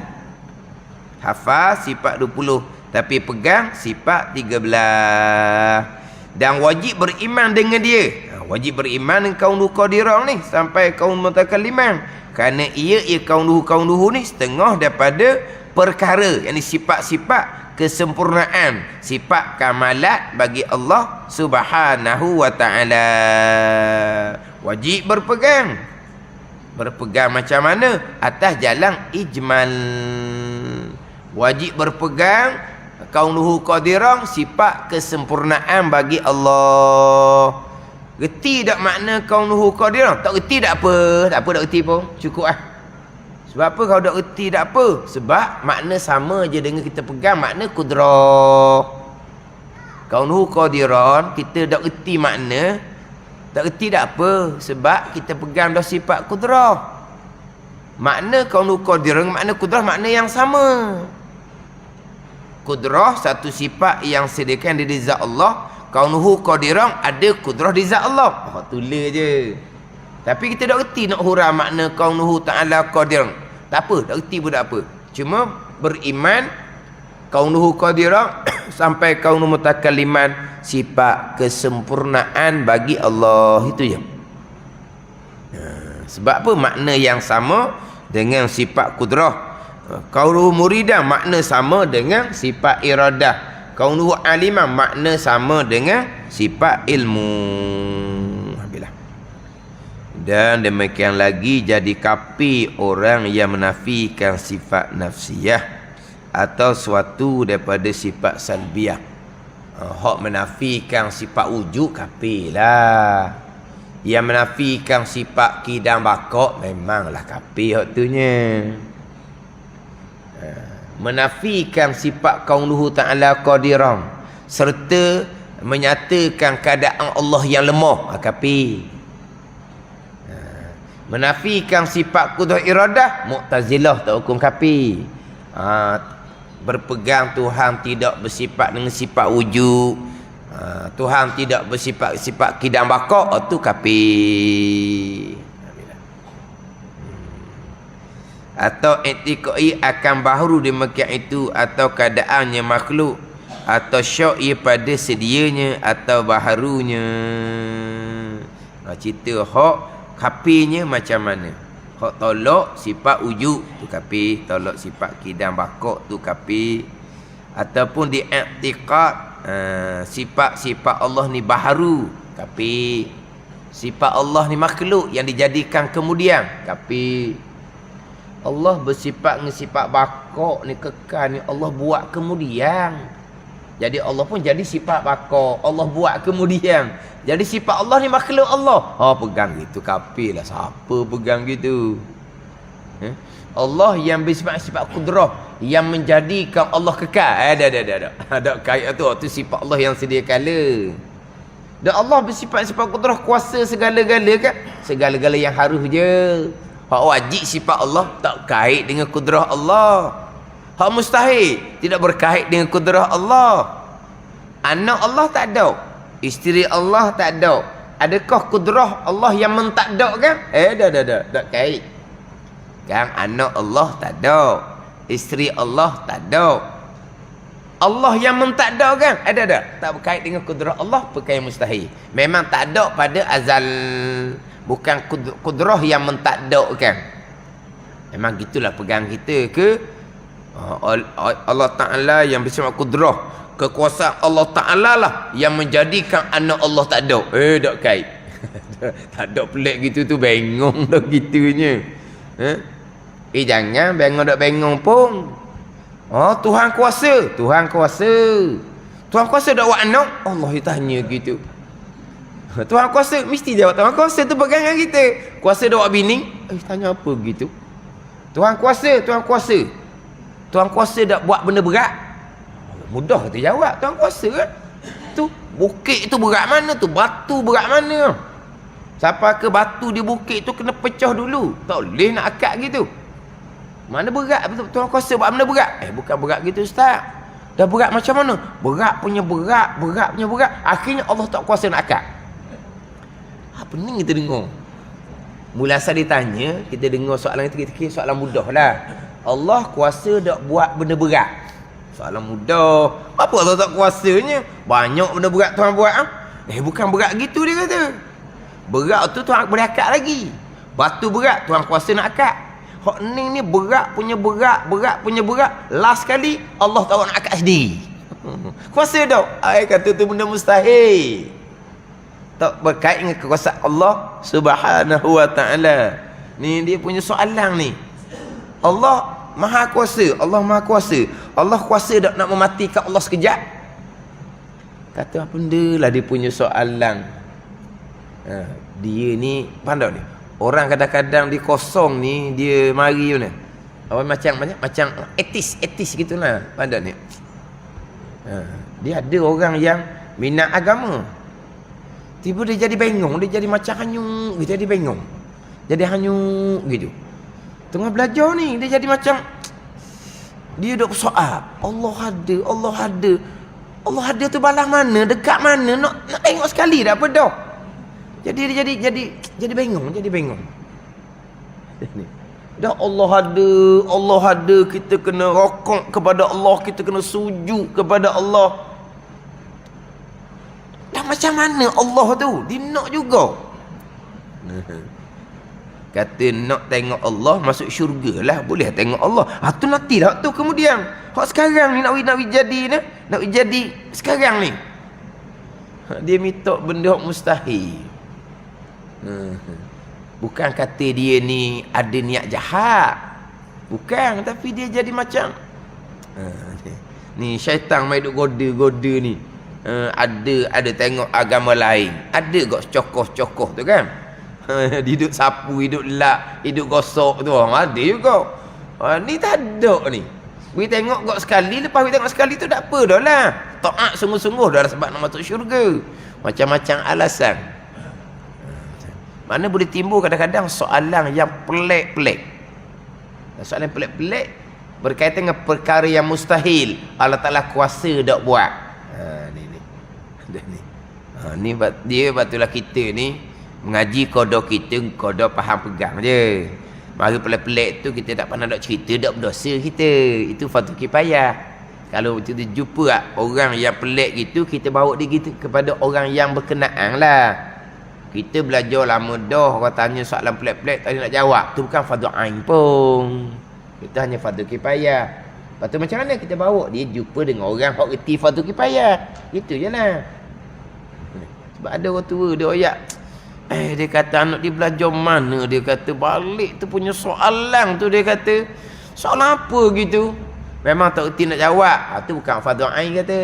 Hafal sifat 20, tapi pegang sifat 13. Dan wajib beriman dengan dia. Wajib beriman dengan kaunuhu qadirah ni sampai kaun mutakalliman. Kerana ia kaunuhu ni setengah daripada perkara, yakni sifat-sifat kesempurnaan, sifat kamalat bagi Allah Subhanahu wa taala. Wajib berpegang. Berpegang macam mana? Atas jalan ijmal. Wajib berpegang kaunuhu qadirah, sifat kesempurnaan bagi Allah. Reti tak makna kaunuhu qadirah? Tak reti tak apa. Tak apa tak reti pun. Cukup lah. Sebab apa kalau tak reti tak apa? Sebab makna sama je dengan kita pegang makna kudrah. Kaunuhu qadirah, kita tak reti makna. Tak reti tak apa. Sebab kita pegang dah sifat kudrah. Makna kaunuhu qadirah, makna kudrah, makna yang sama. Kudrah satu sifat yang sediakan di zat Allah. Kaunuhu qadirah ada kudrah di zat Allah. Tulis je. Tapi kita tak reti nak hurah makna kaunuhu ta'ala qadirah. Tak apa, tak reti pun tak apa. Cuma beriman kaunuhu qadirah sampai kaunuhu mutakalliman, sifat kesempurnaan bagi Allah. Itu je. Sebab apa? Makna yang sama dengan sifat kudrah. Kaunuhu muridah makna sama dengan sifat iradah. Kaunuhu alimah makna sama dengan sifat ilmu. Alhamdulillah. Dan demikian lagi jadi kafir orang yang menafikan sifat nafsiyah atau suatu daripada sifat salbiyah. Hak menafikan sifat wujud kafir lah. Yang menafikan sifat kidam bakok memanglah kafir hak tunya. Menafikan sifat kaunuhu ta'ala qadirah serta menyatakan keadaan Allah yang lemah, kafir. Menafikan sifat qudrah iradah, Mu'tazilah tak hukum kafir. Berpegang Tuhan tidak bersifat dengan sifat wujud, Tuhan tidak bersifat sifat kidam bakok, itu kafir. Atau i'tiqai akan baharu demikian itu, atau keadaannya makhluk, atau syai pada sedianya atau baharunya. Cerita hak kafirnya macam mana. Hak tolak sifat wujud tu kafir, tolak sifat kidam bakok tu kafir. Ataupun di i'tiqad sifat-sifat Allah ni baharu, kafir. Sifat Allah ni makhluk yang dijadikan kemudian, kafir. Allah bersifat dengan sifat bakok ni kekal ni Allah buat kemudian. Jadi Allah pun jadi sifat bakok, Allah buat kemudian. Jadi sifat Allah ni makhluk Allah. Pegang gitu kafir lah. Siapa pegang gitu? Allah yang bersifat kudrah yang menjadikan Allah kekal. Ada kait tu sifat Allah yang sedia kala. Dan Allah bersifat kudrah kuasa segala-gala kan? Segala-gala yang harus je. Hak wajib sifat Allah tak kait dengan kudrah Allah. Hak mustahil tidak berkait dengan kudrah Allah. Anak Allah tak ada, isteri Allah tak ada. Adakah kudrah Allah yang mentakdak kan? Tak kait. Kan anak Allah tak ada, isteri Allah tak ada. Allah yang mentakdak kan? Ada. Tak berkait dengan kudrah Allah, perkara mustahil. Memang tak ada pada azal. Bukan kudrah yang mentakdakkan. Memang gitulah pegang kita ke Allah Ta'ala yang bersifat kudrah. Kekuasaan Allah Ta'ala lah yang menjadikan anak Allah tak ada. Tak kait. Tak ada pelik gitu tu, bengong dah gitunya. Jangan bengong pun. Tuhan kuasa. Tuhan kuasa dak buat anak. Allah tanya gitu. Tuhan kuasa mesti jawab. Tuhan kuasa tu pegangan kita. Kuasa dah buat bini, tanya apa gitu. Tuhan kuasa dah buat benda berat. Mudah kita jawab. Tuhan kuasa kan. Tu bukit tu berat mana tu? Batu berat mana? Siapa ke batu di bukit tu kena pecah dulu. Tak boleh nak akak gitu. Mana berat betul? Tuhan kuasa buat benda berat. Bukan berat gitu ustaz. Dah berat macam mana? Berat punya berat. Akhirnya Allah tak kuasa nak akak. Pening kita dengar. Mula asal ditanya, kita dengar soalan itu, kita kira soalan mudah lah. Allah kuasa tak buat benda berat. Soalan mudah. Apa Allah tak kuasanya? Banyak benda berat Tuhan buat. Bukan berat gitu dia kata. Berat tu Tuhan boleh akad lagi. Batu berat Tuhan kuasa nak akad. Hak ni berat punya berat. Last kali Allah tahu nak akad sendiri. Kuasa dah. Ai kata tu benda mustahil. Tak berkait dengan kekuasaan Allah Subhanahu wa taala. Ni dia punya soalan ni. Allah Maha Kuasa, Allah Maha Kuasa. Allah kuasa tak nak mematikan Allah sekejap? Kata apa benda lah dia punya soalan. Dia ni pandai ni. Orang kadang-kadang dia kosong ni, dia mari mana? Macam etis gitulah. Pandai ni. Dia ada orang yang minat agama. Tiba dia jadi bengong, dia jadi macam hanyut, dia jadi bengong. Jadi hanyut gitu. Tengah belajar ni dia jadi macam dia duk soal, Allah ada tu balah mana, dekat mana, nak tengok sekali dah apa dah. Jadi dia jadi bengong. Dah Allah ada, kita kena rokok kepada Allah, kita kena sujud kepada Allah. Dah macam mana Allah tu? Dia nak juga. Kata nak tengok Allah masuk syurga lah, boleh tengok Allah. Tu nantilah tu kemudian. Hak sekarang ni nak jadi sekarang ni. Dia minta benda hak mustahil. Bukan kata dia ni ada niat jahat. Bukan, tapi dia jadi macam ni syaitan mai duk goda ni. Ada tengok agama lain. Ada gak cokoh-cokoh tu kan. Hidup sapu, hidup lap, hidup gosok tu ada juga. Ni tak ada ni. We tengok kok sekali, lepas we tengok sekali tu tak apa dah lah. Taat sungguh-sungguh dah sebab nak masuk syurga. Macam-macam alasan. Mana boleh timbul kadang-kadang soalan yang pelik-pelik. Soalan pelik-pelik berkaitan dengan perkara yang mustahil. Allah Ta'ala kuasa tak buat. Ni dia batulah kita ni mengaji kodok kita, kodok faham pegang je. Mari pelik-pelik tu kita tak pernah nak cerita, tak berdosa kita. Itu fardu kifayah. Kalau kita jumpa orang yang pelik gitu, kita bawa dia gitu kepada orang yang berkenaan lah. Kita belajar lama dah, orang tanya soalan pelik-pelik tak nak jawab, tu bukan fardu ain pun. Kita hanya fardu kifayah. Lepas tu macam mana kita bawa dia jumpa dengan orang yang reti fardu kifayah. Gitu je lah. Sebab ada orang tua dia oyak, dia kata anak dia belajar mana, dia kata balik tu punya soalan tu, dia kata soalan apa gitu, memang tak reti nak jawab. Tu bukan fardu ain kata.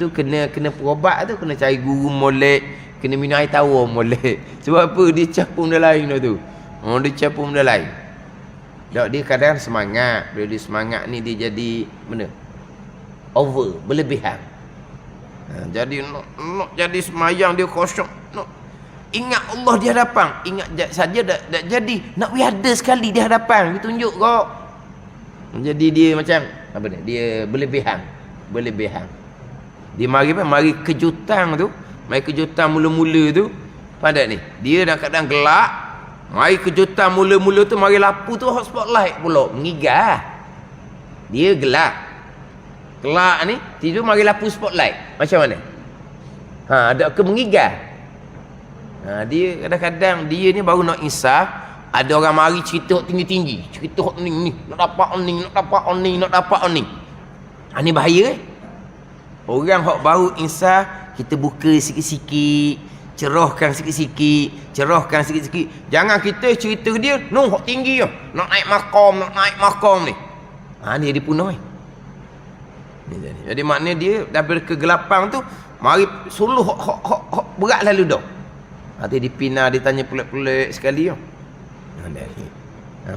Tu kena perobat tu, kena cari guru molek, kena minum air tawar molek. Sebab apa? Dia capung benda lain dah tu. Dia capung benda lain. Dia kadang semangat, bila dia semangat ni dia jadi mana? Over, berlebihan. Jadi nak jadi semayang dia kosong, nak ingat Allah di hadapan, ingat saja tak jadi, nak ada sekali di hadapan, dia tunjuk kok. Jadi dia macam apa dia berlebihan. Dia mari kejutan tu, mari kejutan mula-mula tu, pandai ni. Dia dah kadang gelak, mari kejutan mula-mula tu, mari lapu tu hot spotlight pula, mengigah. Dia gelak ni, tidur mari lapu spotlight. Macam mana? Ada ke mengigah. Dia kadang-kadang dia ni baru nak insaf, ada orang mari cerita tinggi-tinggi, cerita ni, nak dapat ni. Ni bahaya. Orang hok baru insaf, kita buka sikit-sikit, cerahkan sikit-sikit. Jangan kita cerita dia, hok tinggi lah, nak naik makam ni. Ni dia punah. Jadi maknanya dia daripada kegelapan tu mari suluh hok berat lalu dah. Dia dipinah, dia tanya pelik-pelik sekali.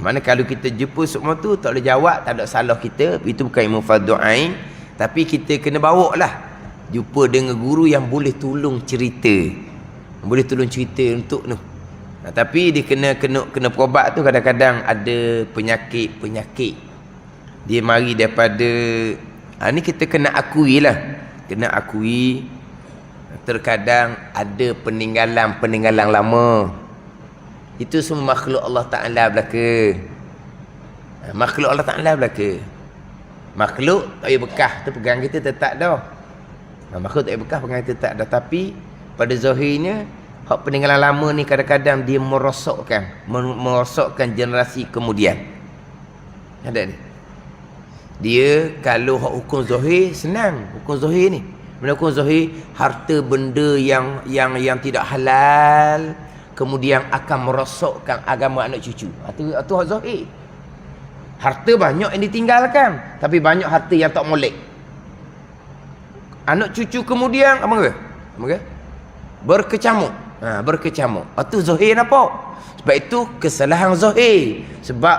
Mana kalau kita jumpa semua tu tak boleh jawab, tak ada salah kita, itu bukan ilmu fardu ain, tapi kita kena bawa lah jumpa dengan guru yang boleh tolong cerita. Untuk tu. Tapi dia kena perobat tu, kadang-kadang ada penyakit. Dia mari daripada ni kita kena akui lah. Terkadang ada peninggalan lama. Itu semua makhluk Allah Ta'ala belaka. Makhluk tak payah bekah tu pegang kita tetap dah. Makhluk tak payah bekah pegang kita tetap dah. Tapi pada zahirnya Hak peninggalan lama ni kadang-kadang dia merosokkan generasi kemudian. Ada ni. Dia kalau hak hukum zahir senang. Hukum zahir ni. Mana hukum zahir, harta benda yang tidak halal kemudian akan merosokkan agama anak cucu. Itu hak zahir. Harta banyak yang ditinggalkan, tapi banyak harta yang tak molek. Anak cucu kemudian apa ke? Berkecamuk. Berkecamuk. Itu zahir nampak. Sebab itu kesalahan zahir. Sebab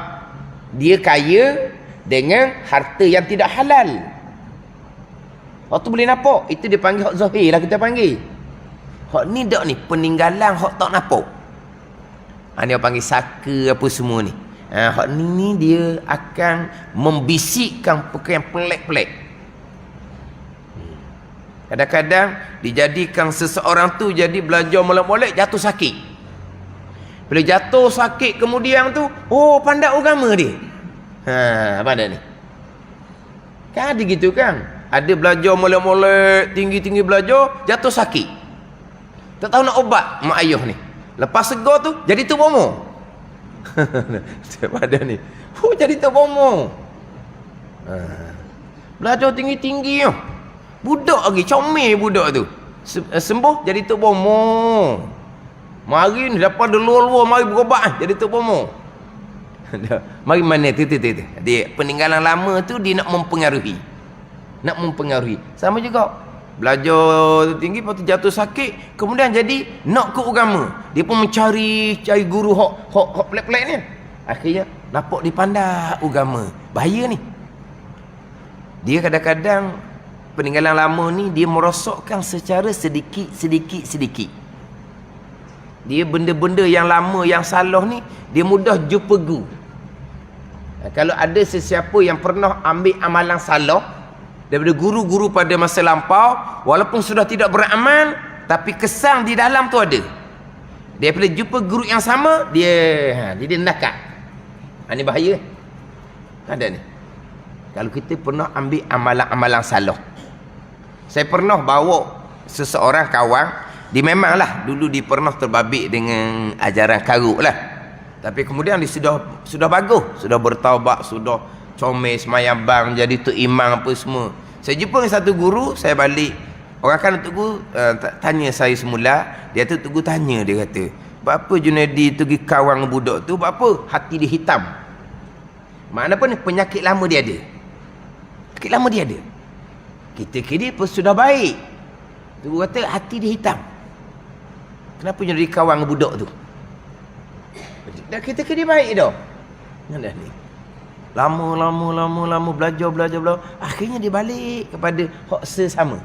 dia kaya dengan harta yang tidak halal. Waktu boleh nampak. Itu dia panggil hak zahir lah kita panggil. Hak ni tak ni. Peninggalan hak tak nampak. Ni orang panggil saka apa semua ni. Hak ni dia akan membisikkan perkara yang pelik-pelik. Kadang-kadang dijadikan seseorang tu jadi belajar molek-molek jatuh sakit. Bila jatuh sakit kemudian tu, pandai agama dia. Pandai ni. Kan ada gitu kan? Ada belajar molek-molek, tinggi-tinggi belajar, jatuh sakit. Tak tahu nak ubat mak ayah ni. Lepas segar tu jadi tu bomo. Pada ni. Jadi tu bomo. Belajar tinggi-tinggi tu. Budak lagi, comel budak tu. Sembuh jadi tok bomo. Mari ni dapat luar-luar mari berobat jadi tok bomo. Mari mana tu. Dia peninggalan lama tu dia nak mempengaruhi. Sama juga. Belajar tinggi lepas tu jatuh sakit, kemudian jadi nak ke agama. Dia pun cari guru hok pelik-pelik ni. Akhirnya nampak dipandang agama. Bahaya ni. Dia kadang-kadang peninggalan lama ni dia merosokkan secara sedikit. Dia benda-benda yang lama yang salah ni dia mudah jumpa gu. Kalau ada sesiapa yang pernah ambil amalan salah daripada guru-guru pada masa lampau, walaupun sudah tidak beramal tapi kesan di dalam tu ada. Dia bila jumpa guru yang sama dia nakak. Ini bahaya. Ada ni. Kalau kita pernah ambil amalan-amalan salah. Saya pernah bawa seseorang kawan, dia memanglah dulu dia pernah terbabit dengan ajaran karuk lah. Tapi kemudian dia sudah bagus, sudah bertaubat, sudah comel semayang bang, jadi tu imam apa semua. Saya jumpa dengan satu guru, saya balik. Orang kan Tok Guru tanya saya semula, dia tu Tok Guru tanya, dia kata, "Apa Junaidi tu pergi kawan budak tu, apa hati dia hitam?" Makna apa ni? Penyakit lama dia ada. Penyakit lama dia ada. Kita kira pun sudah baik. Tu kata hati dia hitam. Kenapa jadi kawan dengan budak tu? Dah kita kira baik dah. Dah ni. Lama belajar. Akhirnya dia balik kepada hak sesama.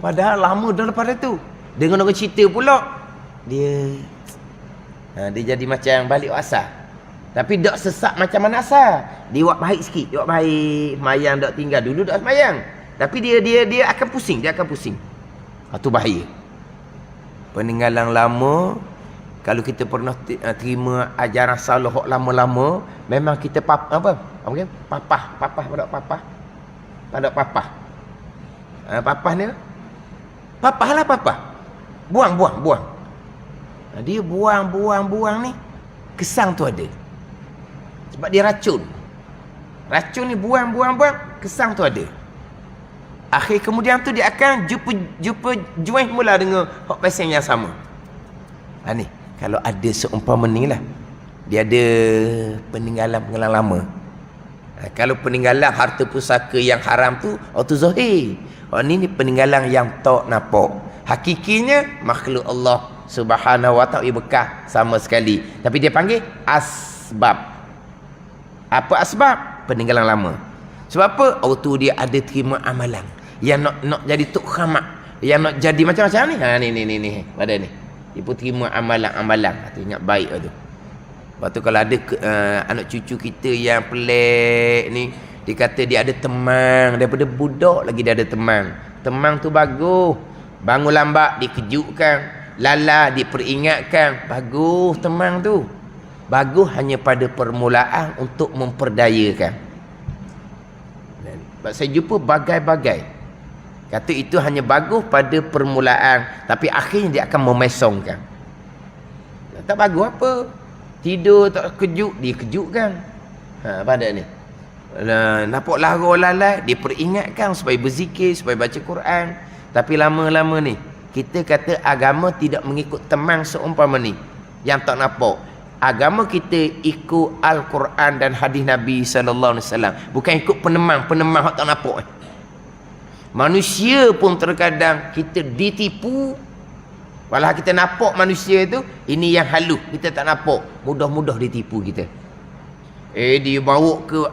Padahal lama daripada tu. Dengan orang cerita pula dia jadi macam balik asal. Tapi tak sesak macam mana asal. Dia buat baik sikit, dia buat baik, semayang tak tinggal. Dulu tak semayang. Tapi dia akan pusing, Itu bahaya. Peninggalan lama, kalau kita pernah terima ajaran salah hak lama-lama, memang kita papah ni. Papah. Buang. Dia buang ni, kesang tu ada. Sebab dia racun. Racun ni buang, kesang tu ada. Akhir kemudian tu dia akan jumpa join mula dengan hak pasien yang sama. Ni, kalau ada seumpama ni lah. Dia ada peninggalan lama. Kalau peninggalan harta pusaka yang haram tu, tu zahir. Ni peninggalan yang tak nampak. Hakikinya makhluk Allah Subhanahu wa ta'ala bekas sama sekali. Tapi dia panggil asbab. Apa asbab? Peninggalan lama. Sebab apa? Tu dia ada terima amalan. Yang nak jadi tok khamak. Yang nak jadi macam-macam ni. Ni. Pada ni. Dia pun terima amalan-amalan. Ingat baik tu. Lepas tu kalau ada anak cucu kita yang pelik ni, dia kata dia ada teman. Daripada budak lagi dia ada teman. Teman tu bagus. Bangun lambat dikejutkan. Lala diperingatkan. Bagus teman tu. Bagus hanya pada permulaan untuk memperdayakan. Sebab saya jumpa bagai-bagai. Kata itu hanya bagus pada permulaan, tapi akhirnya dia akan memesongkan. Tak bagus apa? Tidur tak kejut, dia kejutkan. Pada ni. Nampak lara lalai, dia peringatkan supaya berzikir, supaya baca Quran. Tapi lama-lama ni, kita kata agama tidak mengikut teman seumpama ni. Yang tak nampak. Agama kita ikut Al-Quran dan hadis Nabi SAW. Bukan ikut penemang hak tak nampak. Manusia pun terkadang kita ditipu. Walau kita nampak manusia tu, ini yang halus, kita tak nampak. Mudah-mudah ditipu kita. Dia bawa ke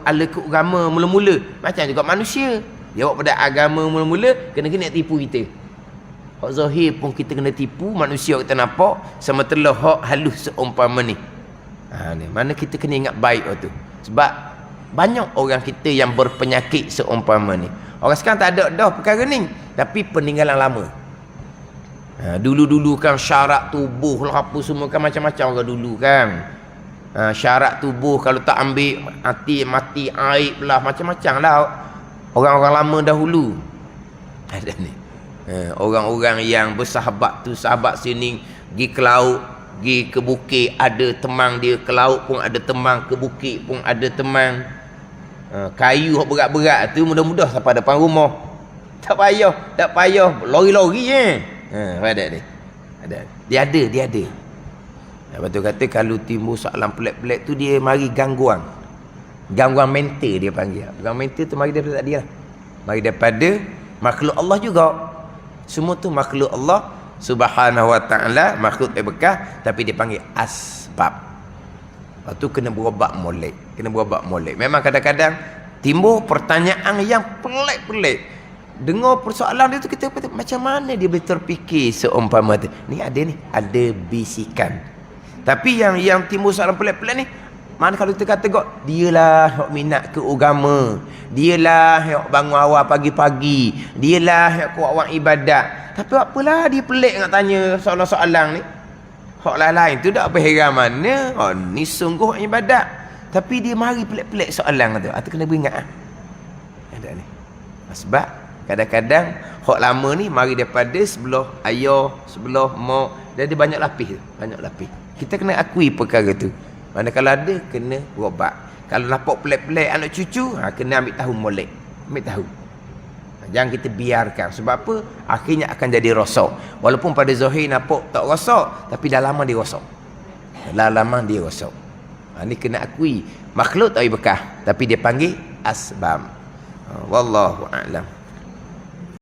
agama mula-mula. Macam juga manusia. Dia bawa pada agama mula-mula, kena-kena tipu kita. Hak zahir pun kita kena tipu, manusia kita nampak, sama telah hak halus seumpama ni. Ni. Mana kita kena ingat baik waktu. Sebab banyak orang kita yang berpenyakit seumpama ni. Orang sekarang tak ada dah perkara ni, tapi peninggalan lama. Dulu-dulu kan syarat tubuh lah apa semua kan macam-macam orang dulu kan. Syarat tubuh kalau tak ambil mati aib lah, macam-macam lah orang-orang lama dahulu. Ada ni. Orang-orang yang bersahabat tu, sahabat sini pergi ke laut, pergi ke bukit, ada temang dia, ke laut pun ada temang, ke bukit pun ada temang. Kayu yang berat-berat tu mudah-mudah sampai depan rumah. Tak payah lori-lori ada ni. Dia ada. Lepas tu kata kalau timbul soalan pelik-pelik tu, dia mari gangguan mental dia panggil. Gangguan mental tu mari daripada dia lah. Mari daripada makhluk Allah juga. Semua tu makhluk Allah Subhanahu wa ta'ala, makhluk berkah, tapi dia panggil asbab. Lepas tu kena berobat molek. Memang kadang-kadang timbul pertanyaan yang pelik-pelik. Dengar persoalan dia tu, kita kata macam mana dia boleh terfikir seumpama tu. Ni ada bisikan. Tapi yang timbul soalan pelik-pelik ni, mana kalau kita kata kok, dialah yang minat ke agama, dialah yang bangun awal pagi-pagi, dialah yang kuat ibadat. Tapi apalah dia pelik nak tanya soalan-soalan ni. Hak lain tu tak apa heran mana. Ni sungguh ibadat. Tapi dia mari pelik-pelik soalan tu. Itu kena beringat. Ada ni. Sebab kadang-kadang hak lama ni mari daripada sebelah ayah, sebelah mak. Jadi banyak lapis. Kita kena akui perkara tu. Mana kalau ada, kena berobat. Kalau nampak pelik-pelik anak cucu, kena ambil tahu molek. Ambil tahu. Jangan kita biarkan. Sebab apa? Akhirnya akan jadi rosak. Walaupun pada zahir nampak tak rosak, tapi dalaman dia rosak. Ini kena akui. Makhluk tak bekah, tapi dia panggil asbab. Wallahu a'lam.